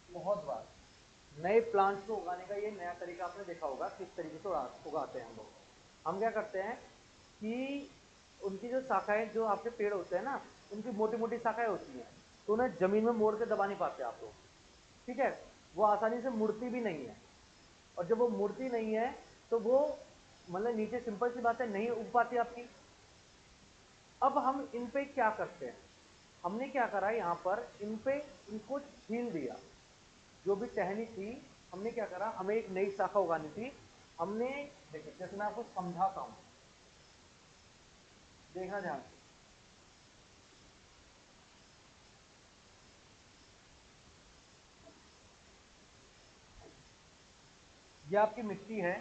S1: बहुत बार नए प्लांट्स को उगाने का ये नया तरीका आपने देखा होगा, किस तरीके से उगाते हैं हम लोग। हम क्या करते हैं कि उनकी जो शाखाएं, जो आपके पेड़ होते हैं ना, उनकी मोटी मोटी शाखाएं होती हैं, तो उन्हें जमीन में मोड़ के दबा नहीं पाते आप लोग, ठीक है। वो आसानी से मुड़ती भी नहीं है, और जब वो मुड़ती नहीं है तो वो मतलब नीचे सिंपल सी बात है नहीं उग पाती आपकी। अब हम इन पे क्या करते हैं, हमने क्या करा यहाँ पर, इन पे इनको छील दिया। जो भी टहनी थी, हमने क्या करा, हमें एक नई शाखा उगानी थी। हमने, देखिए जैसे मैं आपको समझाता हूँ, देखना ध्यान से। ये आपकी मिट्टी है,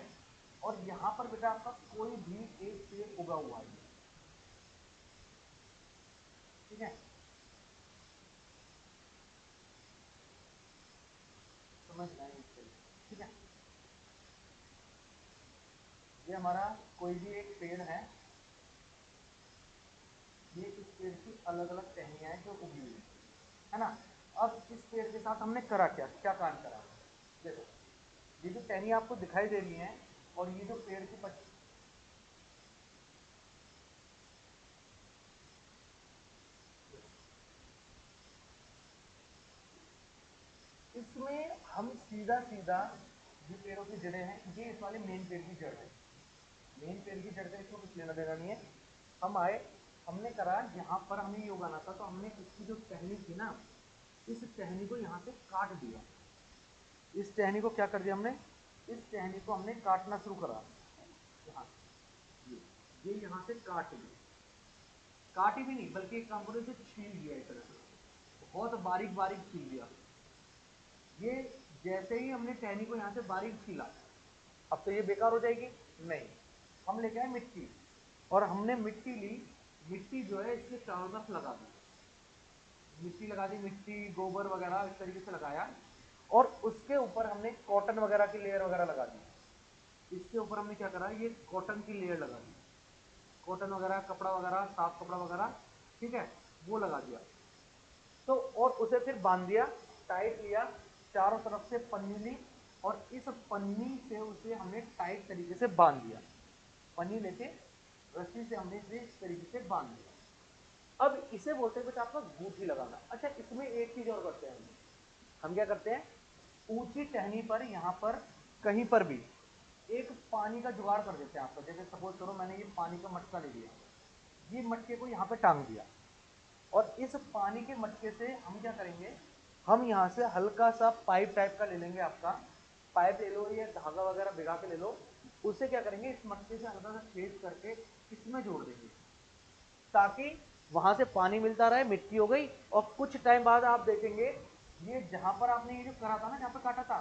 S1: और यहाँ पर बेटा आपका कोई भी एक पेड़ उगा हुआ है, ठीक है। समझ रहे हैं इससे, ठीक है। ये हमारा कोई भी एक पेड़ है, ये इस पेड़ की अलग अलग टहनियाँ हैं जो उगी हुई है ना। अब इस पेड़ के साथ हमने करा क्या क्या काम करा, देखो ये जो टहनियाँ आपको दिखाई दे रही हैं, और ये जो पेड़ की पत्ती, इसमें हम सीधा सीधा, ये पेड़ों की जड़ें हैं, ये इस वाले मेन पेड़ की जड़ है। मेन पेड़ की जड़ से इसको कुछ लेना देना नहीं है। हम आए, हमने करा, यहाँ पर हमें ये उगाना था, तो हमने इसकी जो टहनी थी ना, इस टहनी को यहाँ से काट दिया। इस टहनी को क्या कर दिया हमने, इस टहनी को हमने काटना शुरू करा, यहाँ ये यहाँ से काट दिया। काटी भी नहीं, बल्कि एक काम करो, इसे छील दिया एक तरह से, बहुत बारीक बारीक छील दिया। ये जैसे ही हमने टहनी को यहाँ से बारीक छीला, अब तो ये बेकार हो जाएगी, नहीं, हम लेके आए मिट्टी, और हमने मिट्टी ली, मिट्टी जो है इसके चारों तरफ लगा दी, मिट्टी लगा दी, मिट्टी गोबर वगैरह इस तरीके से लगाया, और उसके ऊपर हमने कॉटन वगैरह की लेयर वगैरह लगा दी। इसके ऊपर हमने क्या करा, ये कॉटन की लेयर लगा दी, कॉटन वगैरह, कपड़ा वगैरह, साफ कपड़ा वगैरह, ठीक है, वो लगा दिया। तो और उसे फिर बांध दिया, टाइट लिया, चारों तरफ से पन्नी ली, और इस पन्नी से उसे हमने टाइट तरीके से बांध दिया। पन्नी लेके रस्सी से हमने इसे इस तरीके से बांध दिया। अब इसे बोलते हैं बेटा आपका गूठी लगाना। अच्छा, इसमें एक चीज और करते हैं, हम क्या करते हैं, ऊंची टहनी पर, यहाँ पर कहीं पर भी एक पानी का जुगाड़ कर देते हैं आपको। जैसे सपोज करो मैंने ये पानी का मटका ले लिया, ये मटके को यहाँ पे टांग दिया, और इस पानी के मटके से हम क्या करेंगे, हम यहाँ से हल्का सा पाइप टाइप का ले लेंगे, आपका पाइप ले लो या धागा वगैरह भिगा के ले लो, उससे क्या करेंगे इस मट्टी से हल्का सा छेद करके इसमें जोड़ देंगे, ताकि वहां से पानी मिलता रहे, मिट्टी हो गई। और कुछ टाइम बाद आप देखेंगे ये जहां पर आपने ये जो करा था ना, जहां पर काटा था,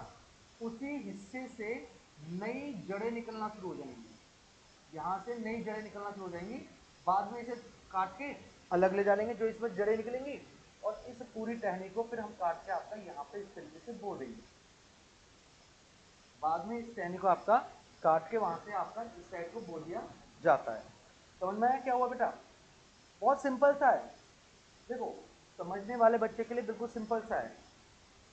S1: उसी हिस्से से नई जड़ें निकलना शुरू हो जाएंगी, यहाँ से नई जड़ें निकलना शुरू हो जाएंगी। बाद में इसे काट के अलग ले डालेंगे जो इसमें जड़ें निकलेंगी, और इस पूरी टहनी को फिर हम काट के आपका यहाँ पे इस तरीके से बो देंगे। बाद में इस टहनी को आपका काट के वहां से आपका इस साइड को बो दिया जाता है। समझ में आया क्या हुआ बेटा? बहुत सिंपल सा है, देखो समझने वाले बच्चे के लिए बिल्कुल सिंपल सा है।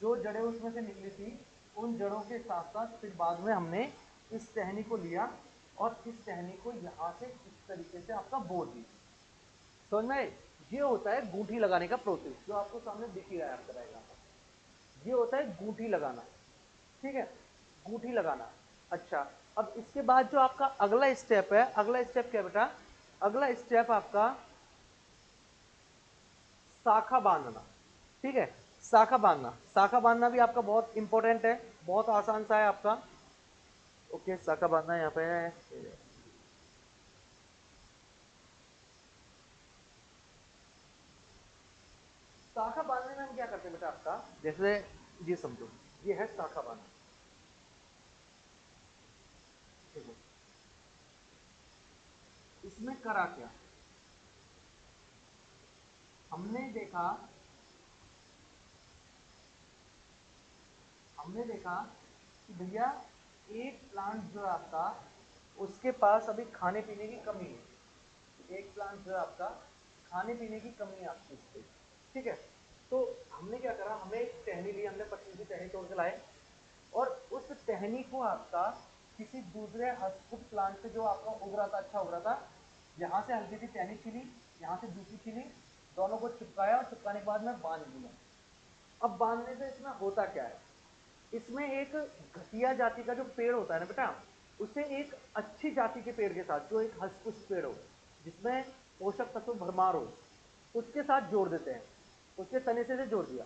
S1: जो जड़ें उसमें से निकली थी, उन जड़ों के साथ साथ फिर बाद में हमने इस टहनी को लिया और इस टहनी को यहाँ से इस तरीके से आपका बो दी। समझ में? ये होता है गूंठी लगाने का प्रोसेस, जो आपको सामने दिख ही रहा है आपका डायग्राम। ये होता है गूंठी लगाना, ठीक है, गूंठी लगाना। अच्छा, अब इसके बाद जो आपका अगला स्टेप है, अगला स्टेप क्या है बेटा? अगला स्टेप आपका शाखा बांधना, ठीक है, शाखा बांधना। शाखा बांधना भी आपका बहुत इंपॉर्टेंट है, बहुत आसान सा है आपका। ओके, शाखा बांधना यहाँ पे है। शाखा बांधने में हम क्या करते हैं बेटा आपका, जैसे ये समझो, ये है शाखा बांधना, ठीक है। इसमें करा क्या, हमने देखा, हमने देखा कि भैया एक प्लांट जो है आपका, उसके पास अभी खाने पीने की कमी है। एक प्लांट जो है आपका खाने पीने की कमी है आपकी इस पे, ठीक है। तो हमने क्या करा, हमें एक टहनी ली, हमने पत्ती की टहनी तोड़ के लाए, और उस टहनी को आपका किसी दूसरे हर्षपुट प्लांट से जो आपका उग रहा था, अच्छा उग रहा था, यहाँ से हल्की सी टहनी छीली, यहाँ से दूसरी छीली, दोनों को चिपकाया, और चिपकाने के बाद में बांध दिया। अब बांधने से इसमें होता क्या है, इसमें एक घटिया जाति का जो पेड़ होता है ना बेटा, उसे एक अच्छी जाति के पेड़ के साथ, जो एक हस्तपुष्ट पेड़ हो, जिसमें पोषक तत्व भरमार हो, उसके साथ जोड़ देते हैं। उसके तने से जोड़ दिया।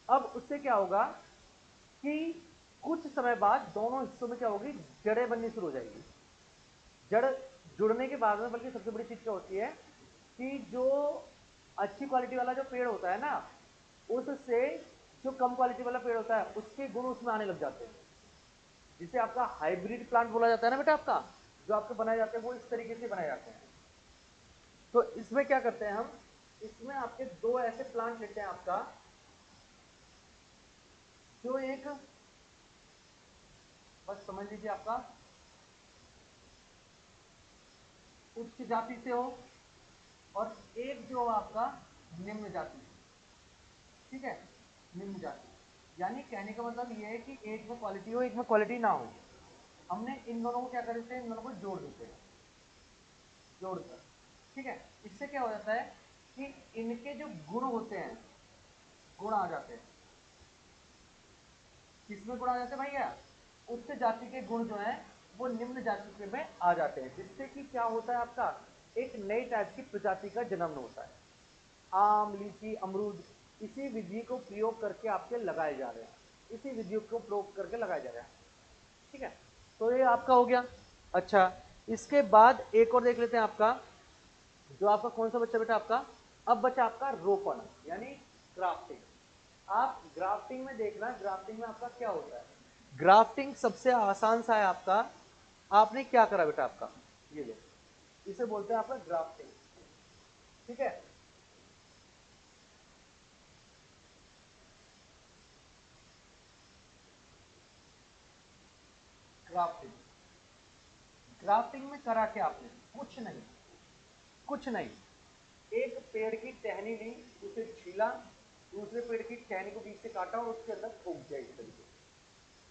S1: अब उससे क्या होगा कि कुछ समय बाद दोनों हिस्सों में क्या होगी, जड़ें बननी शुरू हो जाएगी। जड़ जुड़ने के बाद में, बल्कि सबसे बड़ी चीज क्या होती है कि जो अच्छी क्वालिटी वाला जो पेड़ होता है ना, उससे जो कम क्वालिटी वाला पेड़ होता है, उसके गुण उसमें आने लग जाते हैं, जिसे आपका हाइब्रिड प्लांट बोला जाता है ना बेटा आपका। जो आपके बनाए जाते हैं वो इस तरीके से बनाए जाते हैं। तो इसमें क्या करते हैं हम, इसमें आपके दो ऐसे प्लांट लेते हैं आपका, जो एक, बस समझ लीजिए आपका उच्च जाति से हो, और एक जो आपका निम्न जाति, ठीक है, निम्न जाति। यानी कहने का मतलब ये है कि एक में क्वालिटी हो, एक में क्वालिटी ना हो। हमने इन दोनों को क्या कर देते हैं, इन दोनों को जोड़ देते हैं, जोड़कर, ठीक है। इससे क्या हो जाता है कि इनके जो गुण होते हैं, गुण आ जाते हैं। किसमें गुण आ जाते हैं भैया? उच्च जाति के गुण जो है वो निम्न जाति के में आ जाते हैं, जिससे कि क्या होता है आपका, एक नई टाइप की प्रजाति का जन्म होता है। आम, लीची, अमरूद, इसी विधि को प्रयोग करके आपके लगाए जा रहे हैं, इसी विधि को प्रयोग करके लगाए जा रहे हैं, ठीक है। तो ये आपका हो गया। अच्छा, इसके बाद एक और देख लेते हैं आपका, जो आपका कौन सा बच्चा बेटा आपका, अब बचा आपका रोपण, यानी ग्राफ्टिंग। आप ग्राफ्टिंग में देखना, ग्राफ्टिंग में आपका क्या होता है, ग्राफ्टिंग सबसे आसान सा है आपका। आपने क्या करा बेटा आपका, ये लो, इसे बोलते हैं आपका ग्राफ्टिंग, ठीक है। ग्राफ्टिंग, ग्राफ्टिंग में करा क्या आपने, कुछ नहीं, कुछ नहीं। एक पेड़ की टहनी ली, उसे छीला, दूसरे पेड़ की टहनी को बीच से काटा और उसके अंदर उग गया इस तरीके से,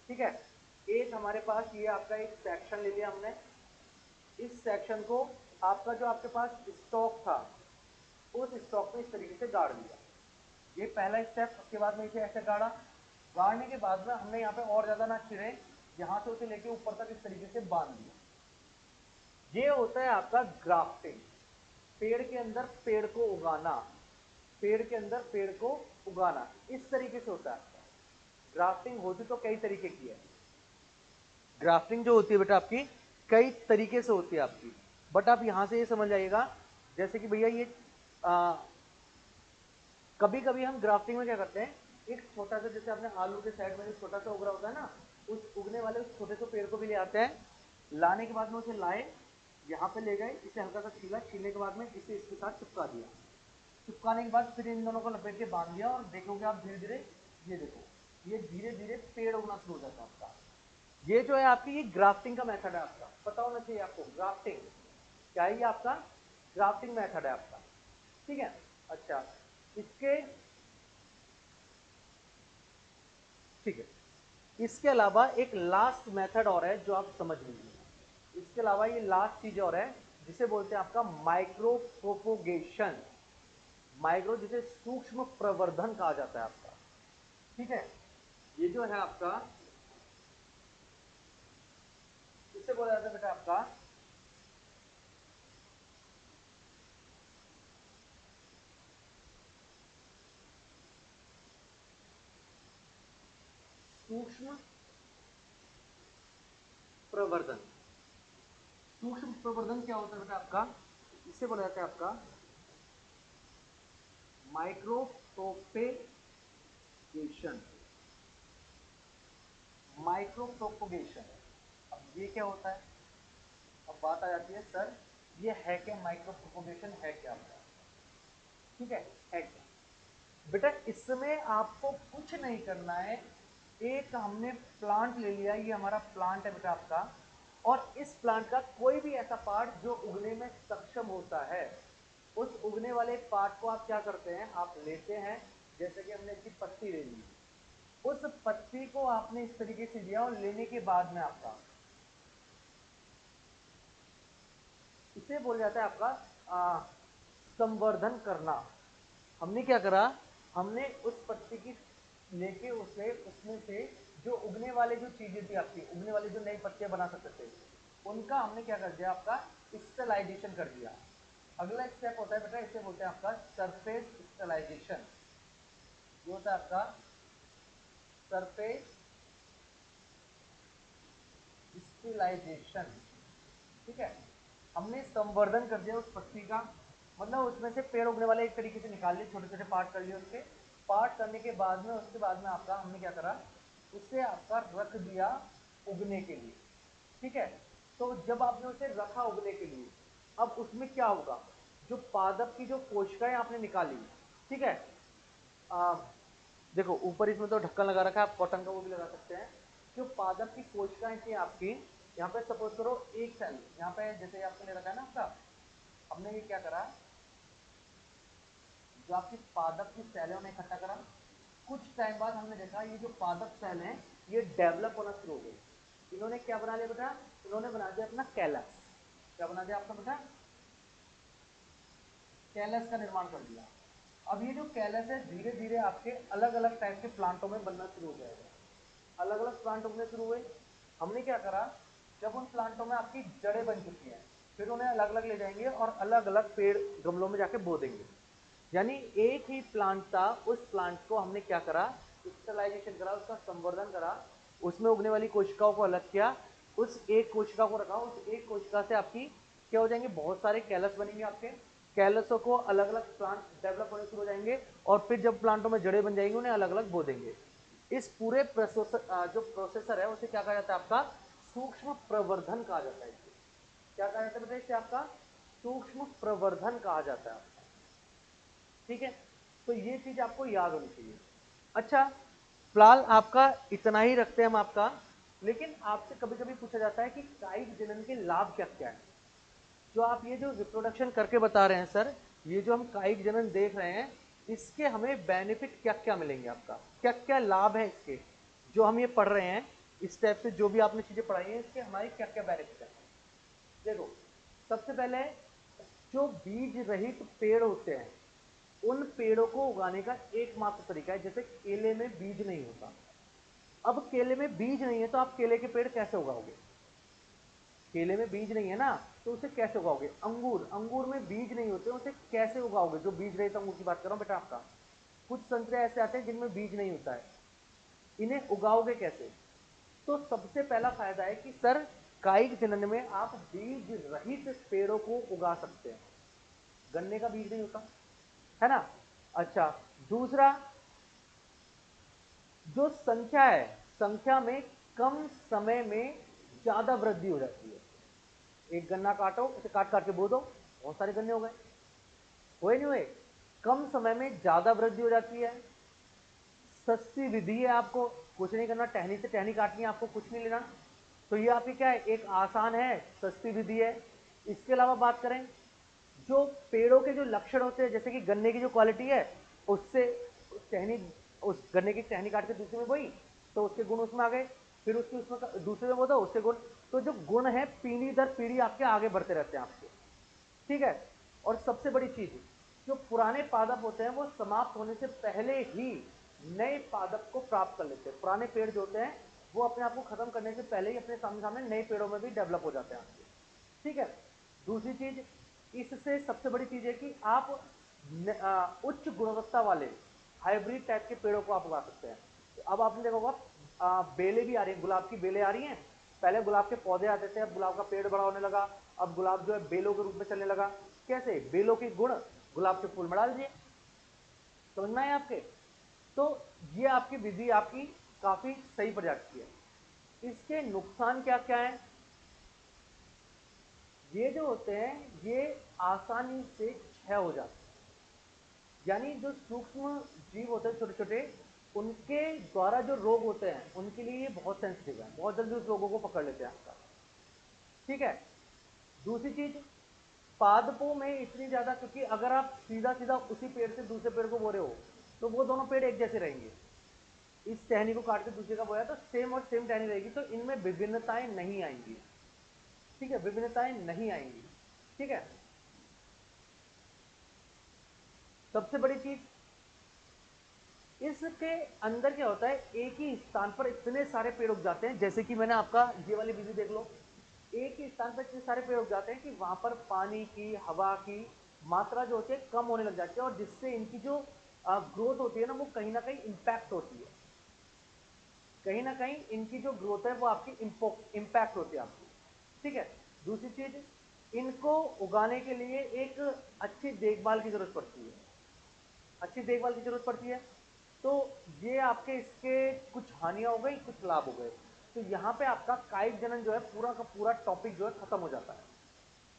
S1: ठीक है। एक हमारे पास ये आपका एक सेक्शन ले लिया हमने, इस सेक्शन को आपका जो आपके पास स्टॉक था, उस स्टॉक में इस तरीके से गाड़ दिया। ये पहला स्टेप। उसके बाद में इसे ऐसे गाड़ा, गाड़ने के बाद में हमने यहाँ पे और ज्यादा ना छिड़े, यहाँ से उसे लेके ऊपर तक इस तरीके से बांध दिया। ये होता है आपका ग्राफ्टिंग, पेड़ के अंदर पेड़ को उगाना, पेड़ के अंदर पेड़ को उगाना, इस तरीके से होता है। ग्राफ्टिंग होती तो कई तरीके की है, ग्राफ्टिंग जो होती है बेटा आपकी कई तरीके से होती है आपकी, बट आप यहां से ये समझ आइएगा, जैसे कि भैया ये कभी कभी हम ग्राफ्टिंग में क्या करते हैं, एक छोटा सा, जैसे आपने आलू के साइड में जो छोटा सा उग रहा होता है ना, उस उगने वाले उस छोटे से पेड़ को भी ले आते हैं, लाने के बाद में उसे लाए, यहाँ पे ले गए, इसे हल्का सा छीला, छीलने के बाद में इसे इसके साथ चिपका दिया, चिपकाने के बाद फिर इन दोनों को लपेट के बांध दिया, और देखोगे आप धीरे धीरे, ये देखो ये धीरे धीरे पेड़ उगना शुरू हो जाता है आपका। ये जो है आपकी, ये ग्राफ्टिंग का मेथड है आपका, पता होना चाहिए आपको। ग्राफ्टिंग क्या है, ये आपका ग्राफ्टिंग मेथड है आपका, ठीक है। अच्छा, इसके ठीक है, इसके अलावा एक लास्ट मेथड और है जो आप समझ लीजिए, इसके अलावा ये लास्ट चीज और है जिसे बोलते हैं आपका माइक्रो प्रोपोगेशन, माइक्रो जिसे सूक्ष्म प्रवर्धन कहा जाता है आपका, ठीक है। ये जो है आपका, इसे बोला जाता है बेटा आपका सूक्ष्म प्रवर्धन। सूक्ष्म प्रवर्धन क्या होता है बेटा आपका, इसे बोला जाता है आपका माइक्रो प्रोपेगेशन, माइक्रो प्रोपोगेशन। अब ये क्या होता है, अब बात आ जाती है सर ये है क्या, माइक्रो प्रोपोगेशन है क्या, ठीक है क्या बेटा, इसमें आपको कुछ नहीं करना है, एक हमने प्लांट ले लिया, ये हमारा प्लांट है बेटा आपका, और इस प्लांट का कोई भी ऐसा पार्ट जो उगने में सक्षम होता है, उस उगने वाले पार्ट को आप क्या करते हैं, आप लेते हैं, जैसे कि हमने इसकी पत्ती ले ली, उस पत्ती को आपने इस तरीके से लिया, और लेने के बाद में आपका इसे बोल जाता है आपका संवर्धन करना। हमने क्या करा, हमने उस पत्ती की लेके उसे, उसमें से जो उगने वाले जो चीजें थी आपकी, उगने वाले जो नई पत्तियां बना सकते थे, उनका हमने क्या कर दिया, आपका स्टेलाइजेशन कर दिया। अगला स्टेप होता है बेटा, इसे बोलते हैं आपका सरफेस स्टेलाइजेशन, ये होता है आपका सरफेस स्टेलाइजेशन, ठीक है। हमने संवर्धन कर दिया उस पत्ती का, मतलब उसमें से पेड़ उगने वाले एक तरीके से निकाल लिए, छोटे छोटे पार्ट कर लिए, उसके पार्ट करने के बाद में, उसके बाद में आपका हमने क्या करा, उसे आपका रख दिया उगने के लिए, ठीक है। तो जब आपने उसे रखा उगने के लिए, अब उसमें क्या होगा, जो पादप की जो कोशिकाएं आपने निकाली, ठीक है, आ, देखो ऊपर इसमें तो ढक्कन लगा रखा है, आप कॉटन का वो भी लगा सकते हैं। जो पादप की कोशिकाएं थी आपकी, यहाँ पे सपोज करो एक सेल, यहाँ पे जैसे आपने ले रखा है ना आपका, हमने ये क्या करा, जो आपकी पादप की सेल है उन्हें इकट्ठा करा, कुछ टाइम बाद हमने देखा ये जो पादप सेल है ये डेवलप होना शुरू हो गई, इन्होंने क्या बना लिया बेटा, इन्होंने बना दिया अपना कैलस, क्या बना दिया आपका बेटा, कैलस का निर्माण कर दिया। अब ये जो कैलस है धीरे धीरे आपके अलग अलग टाइप के प्लांटों में बनना शुरू हो जाएगा, अलग अलग प्लांट उगने शुरू हुए। हमने क्या करा, जब उन प्लांटों में आपकी जड़ें बन चुकी हैं, फिर उन्हें अलग अलग ले जाएंगे और अलग अलग पेड़ गमलों में जाके बो देंगे, यानी एक ही प्लांट था, उस प्लांट को हमने क्या करा, क्रिस्टलाइजेशन करा, उसका संवर्धन करा, उसमें उगने वाली कोशिकाओं को अलग किया, उस एक कोशिका को रखा, उस एक कोशिका से आपकी क्या हो जाएंगे, बहुत सारे कैलस बनेंगे आपके, कैलसों को अलग अलग प्लांट डेवलप होने शुरू हो जाएंगे, और फिर जब प्लांटों में जड़ें बन जाएंगी उन्हें अलग अलग बो देंगे। इस पूरे जो प्रोसेसर है उसे क्या कहा जाता है, आपका सूक्ष्म प्रवर्धन कहा जाता है। क्या कहा जाता है बेटा, इसे आपका सूक्ष्म प्रवर्धन कहा जाता है, ठीक है। तो ये चीज आपको याद होनी चाहिए। अच्छा, फिलहाल आपका इतना ही रखते हैं हम आपका, लेकिन आपसे कभी कभी पूछा जाता है कि कायिक जनन के लाभ क्या क्या है, जो आप ये जो रिप्रोडक्शन करके बता रहे हैं सर, ये जो हम कायिक जनन देख रहे हैं, इसके हमें बेनिफिट क्या क्या मिलेंगे, आपका क्या क्या लाभ है इसके, जो हम ये पढ़ रहे हैं इस टाइप से, जो भी आपने चीजें पढ़ाई हैं इसके हमारे क्या क्या बेनिफिट है। देखो, सबसे पहले जो बीज रहित पेड़ होते हैं, उन पेड़ों को उगाने का एकमात्र तरीका है, जैसे केले में बीज नहीं होता, अब केले में बीज नहीं है तो आप केले के पेड़ कैसे उगाओगे, केले में बीज नहीं है ना, तो उसे कैसे उगाओगे? अंगूर, अंगूर में बीज नहीं होते, उसे कैसे उगाओगे? जो बीज रहित अंगूर की बात कर रहा हूँ बेटा आपका। कुछ संतरे ऐसे आते हैं जिनमें बीज नहीं होता है, इन्हें उगाओगे कैसे? तो सबसे पहला फायदा है कि सर कायिक जनन में आप बीज रहित पेड़ों को उगा सकते हैं। गन्ने का बीज नहीं होता है ना। अच्छा, दूसरा जो संख्या है, संख्या में कम समय में ज्यादा वृद्धि हो जाती है। एक गन्ना काटो, उसे काट काट के बो दो, बहुत सारे गन्ने हो गए, हुए नहीं हुए? कम समय में ज्यादा वृद्धि हो जाती है। सस्ती विधि है, आपको कुछ नहीं करना, टहनी से टहनी काटनी है, आपको कुछ नहीं लेना। तो ये आपकी क्या है, एक आसान है, सस्ती विधि है। इसके अलावा बात करें, जो पेड़ों के जो लक्षण होते हैं, जैसे कि गन्ने की जो क्वालिटी है, उससे टहनी, उस गन्ने की टहनी काट के दूसरे में बोई तो उसके गुण उसमें आ गए, फिर उसकी उसमें दूसरे में बो दो उसके गुण। तो जो गुण है पीढ़ी दर पीढ़ी आपके आगे बढ़ते रहते हैं आपके, ठीक है। और सबसे बड़ी चीज, जो पुराने पादप होते हैं वो समाप्त होने से पहले ही नए पादप को प्राप्त कर लेते हैं। पुराने पेड़ जो होते हैं वो अपने आप को खत्म करने से पहले ही अपने सामने सामने नए पेड़ों में भी डेवलप हो जाते हैं आपके, ठीक है। दूसरी चीज, इससे सबसे बड़ी चीज है कि आप उच्च गुणवत्ता वाले हाइब्रिड टाइप के पेड़ों को आप उगा सकते हैं। तो अब आपने देखा होगा बेलें भी आ रही हैं, गुलाब की बेलें आ रही हैं। पहले गुलाब के पौधे आते थे, अब गुलाब का पेड़ बड़ा होने लगा, अब गुलाब जो है बेलों के रूप में चलने लगा। कैसे? बेलों के गुण गुलाब के फूल में डाल दिए, समझ में आए आपके? तो ये आपकी विधि आपकी काफी सही पड़ जाती है। इसके नुकसान क्या क्या है? ये जो होते हैं ये आसानी से क्षय हो जाते हैं, यानी जो सूक्ष्म जीव होते हैं छोटे छोटे, उनके द्वारा जो रोग होते हैं उनके लिए ये बहुत सेंसिटिव है, बहुत जल्दी उस रोगों को पकड़ लेते हैं आपका, ठीक है। दूसरी चीज, पादपों में इतनी ज्यादा, क्योंकि अगर आप सीधा सीधा उसी पेड़ से दूसरे पेड़ को बो रहे हो तो वो दोनों पेड़ एक जैसे रहेंगे। इस टहनी को काट के दूसरे का बोया तो सेम और सेम टहनी रहेगी, तो इनमें विभिन्नताएं नहीं आएंगी, ठीक है, विभिन्नताएं नहीं आएंगी, ठीक है। सबसे बड़ी चीज, इसके अंदर क्या होता है, एक ही स्थान पर इतने सारे पेड़ उग जाते हैं, जैसे कि मैंने आपका ये वाली विधि देख लो, एक ही स्थान पर इतने सारे पेड़ उग जाते हैं कि वहां पर पानी की, हवा की मात्रा जो होती है कम होने लग जाती है, और जिससे इनकी जो ग्रोथ होती है ना वो कहीं ना कहीं इंपैक्ट होती है, कहीं ना कहीं इनकी जो ग्रोथ है वो आपकी इंपैक्ट होती है आपकी, ठीक है। दूसरी चीज, इनको उगाने के लिए एक अच्छी देखभाल की जरूरत पड़ती है, अच्छी देखभाल की जरूरत पड़ती है। तो ये आपके इसके कुछ हानियां हो गई, कुछ लाभ हो गए। तो यहाँ पे आपका कायिक जनन जो है पूरा का पूरा टॉपिक जो है खत्म हो जाता है।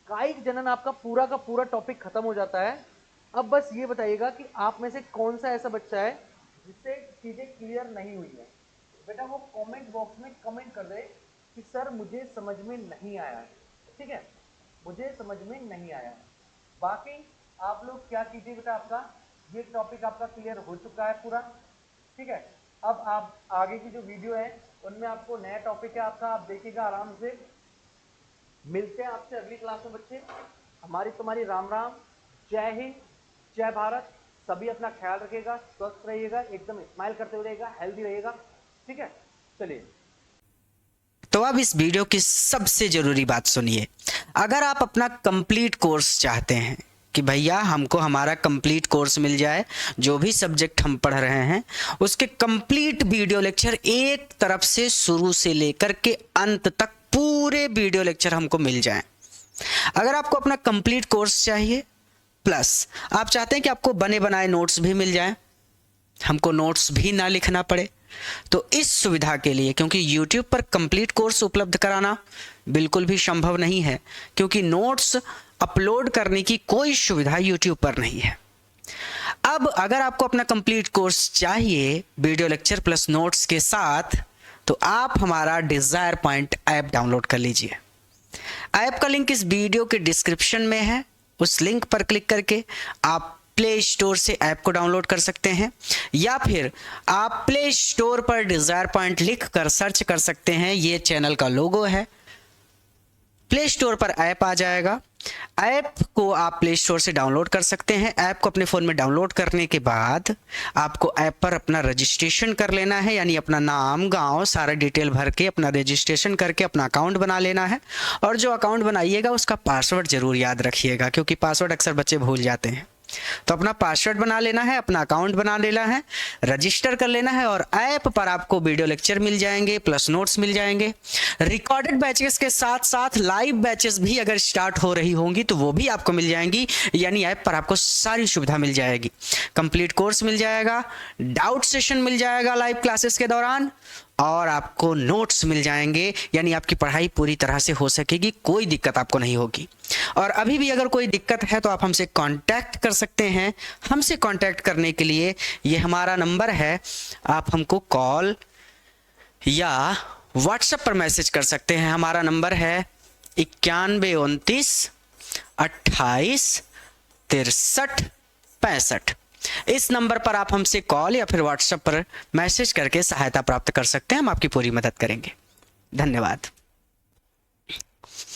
S1: कायिक जनन आपका पूरा का पूरा टॉपिक खत्म हो जाता है। अब बस ये बताइएगा कि आप में से कौन सा ऐसा बच्चा है जिससे चीजें क्लियर नहीं हुई है। बेटा वो कमेंट बॉक्स में कमेंट कर दे कि सर मुझे समझ में नहीं आया है, ठीक है, मुझे समझ में नहीं आया है। बाकी आप लोग क्या कीजिए बेटा, आपका ये टॉपिक आपका क्लियर हो चुका है पूरा, ठीक है। अब आप आगे की जो वीडियो है उनमें आपको नया टॉपिक है आपका, आप देखिएगा आराम से। मिलते हैं आपसे अगली क्लास में बच्चे। हमारी तुम्हारी राम राम, जय हिंद, जय भारत। सभी अपना ख्याल रखिएगा, स्वस्थ रहिएगा, एकदम स्माइल करते हुए रहिएगा, हेल्दी रहिएगा, ठीक है। चलिए,
S2: तो अब इस वीडियो की सबसे ज़रूरी बात सुनिए। अगर आप अपना कंप्लीट कोर्स चाहते हैं कि भैया हमको हमारा कंप्लीट कोर्स मिल जाए, जो भी सब्जेक्ट हम पढ़ रहे हैं उसके कंप्लीट वीडियो लेक्चर एक तरफ से शुरू से लेकर के अंत तक पूरे वीडियो लेक्चर हमको मिल जाएं। अगर आपको अपना कंप्लीट कोर्स चाहिए प्लस आप चाहते हैं कि आपको बने बनाए नोट्स भी मिल जाएं, हमको नोट्स भी ना लिखना पड़े, तो इस सुविधा के लिए, क्योंकि YouTube पर कंप्लीट कोर्स उपलब्ध कराना बिल्कुल भी संभव नहीं है, क्योंकि नोट्स अपलोड करने की कोई सुविधा YouTube पर नहीं है। अब अगर आपको अपना कंप्लीट कोर्स चाहिए वीडियो लेक्चर प्लस नोट्स के साथ, तो आप हमारा डिजायर पॉइंट ऐप डाउनलोड कर लीजिए। ऐप का लिंक इस वीडियो के डिस्क्रिप्शन में है, उस लिंक पर क्लिक करके आप प्ले स्टोर से ऐप को डाउनलोड कर सकते हैं, या फिर आप प्ले स्टोर पर डिजायर पॉइंट लिख कर सर्च कर सकते हैं। ये चैनल का लोगो है, प्ले स्टोर पर ऐप आ जाएगा, ऐप को आप प्ले स्टोर से डाउनलोड कर सकते हैं। ऐप को अपने फ़ोन में डाउनलोड करने के बाद आपको ऐप पर अपना रजिस्ट्रेशन कर लेना है, यानी अपना नाम, गांव, सारा डिटेल भर के अपना रजिस्ट्रेशन करके अपना अकाउंट बना लेना है। और जो अकाउंट बनाइएगा उसका पासवर्ड ज़रूर याद रखिएगा, क्योंकि पासवर्ड अक्सर बच्चे भूल जाते हैं। तो अपना पासवर्ड बना लेना है, अपना अकाउंट बना लेना है, रजिस्टर कर लेना है। और ऐप पर आपको वीडियो लेक्चर मिल जाएंगे, प्लस नोट्स मिल जाएंगे। रिकॉर्डेड बैचेस के साथ साथ लाइव बैचेस भी अगर स्टार्ट हो रही होंगी तो वो भी आपको मिल जाएंगी, यानी ऐप पर आपको सारी सुविधा मिल जाएगी। कंप्लीट कोर्स मिल जाएगा, डाउट सेशन मिल जाएगा लाइव क्लासेस के दौरान, और आपको नोट्स मिल जाएंगे, यानी आपकी पढ़ाई पूरी तरह से हो सकेगी, कोई दिक्कत आपको नहीं होगी। और अभी भी अगर कोई दिक्कत है तो आप हमसे कांटेक्ट कर सकते हैं। हमसे कांटेक्ट करने के लिए ये हमारा नंबर है, आप हमको कॉल या व्हाट्सएप पर मैसेज कर सकते हैं। हमारा नंबर है 9129 28 63 65। इस नंबर पर आप हमसे कॉल या फिर व्हाट्सएप पर मैसेज करके सहायता प्राप्त कर सकते हैं। हम आपकी पूरी मदद करेंगे। धन्यवाद।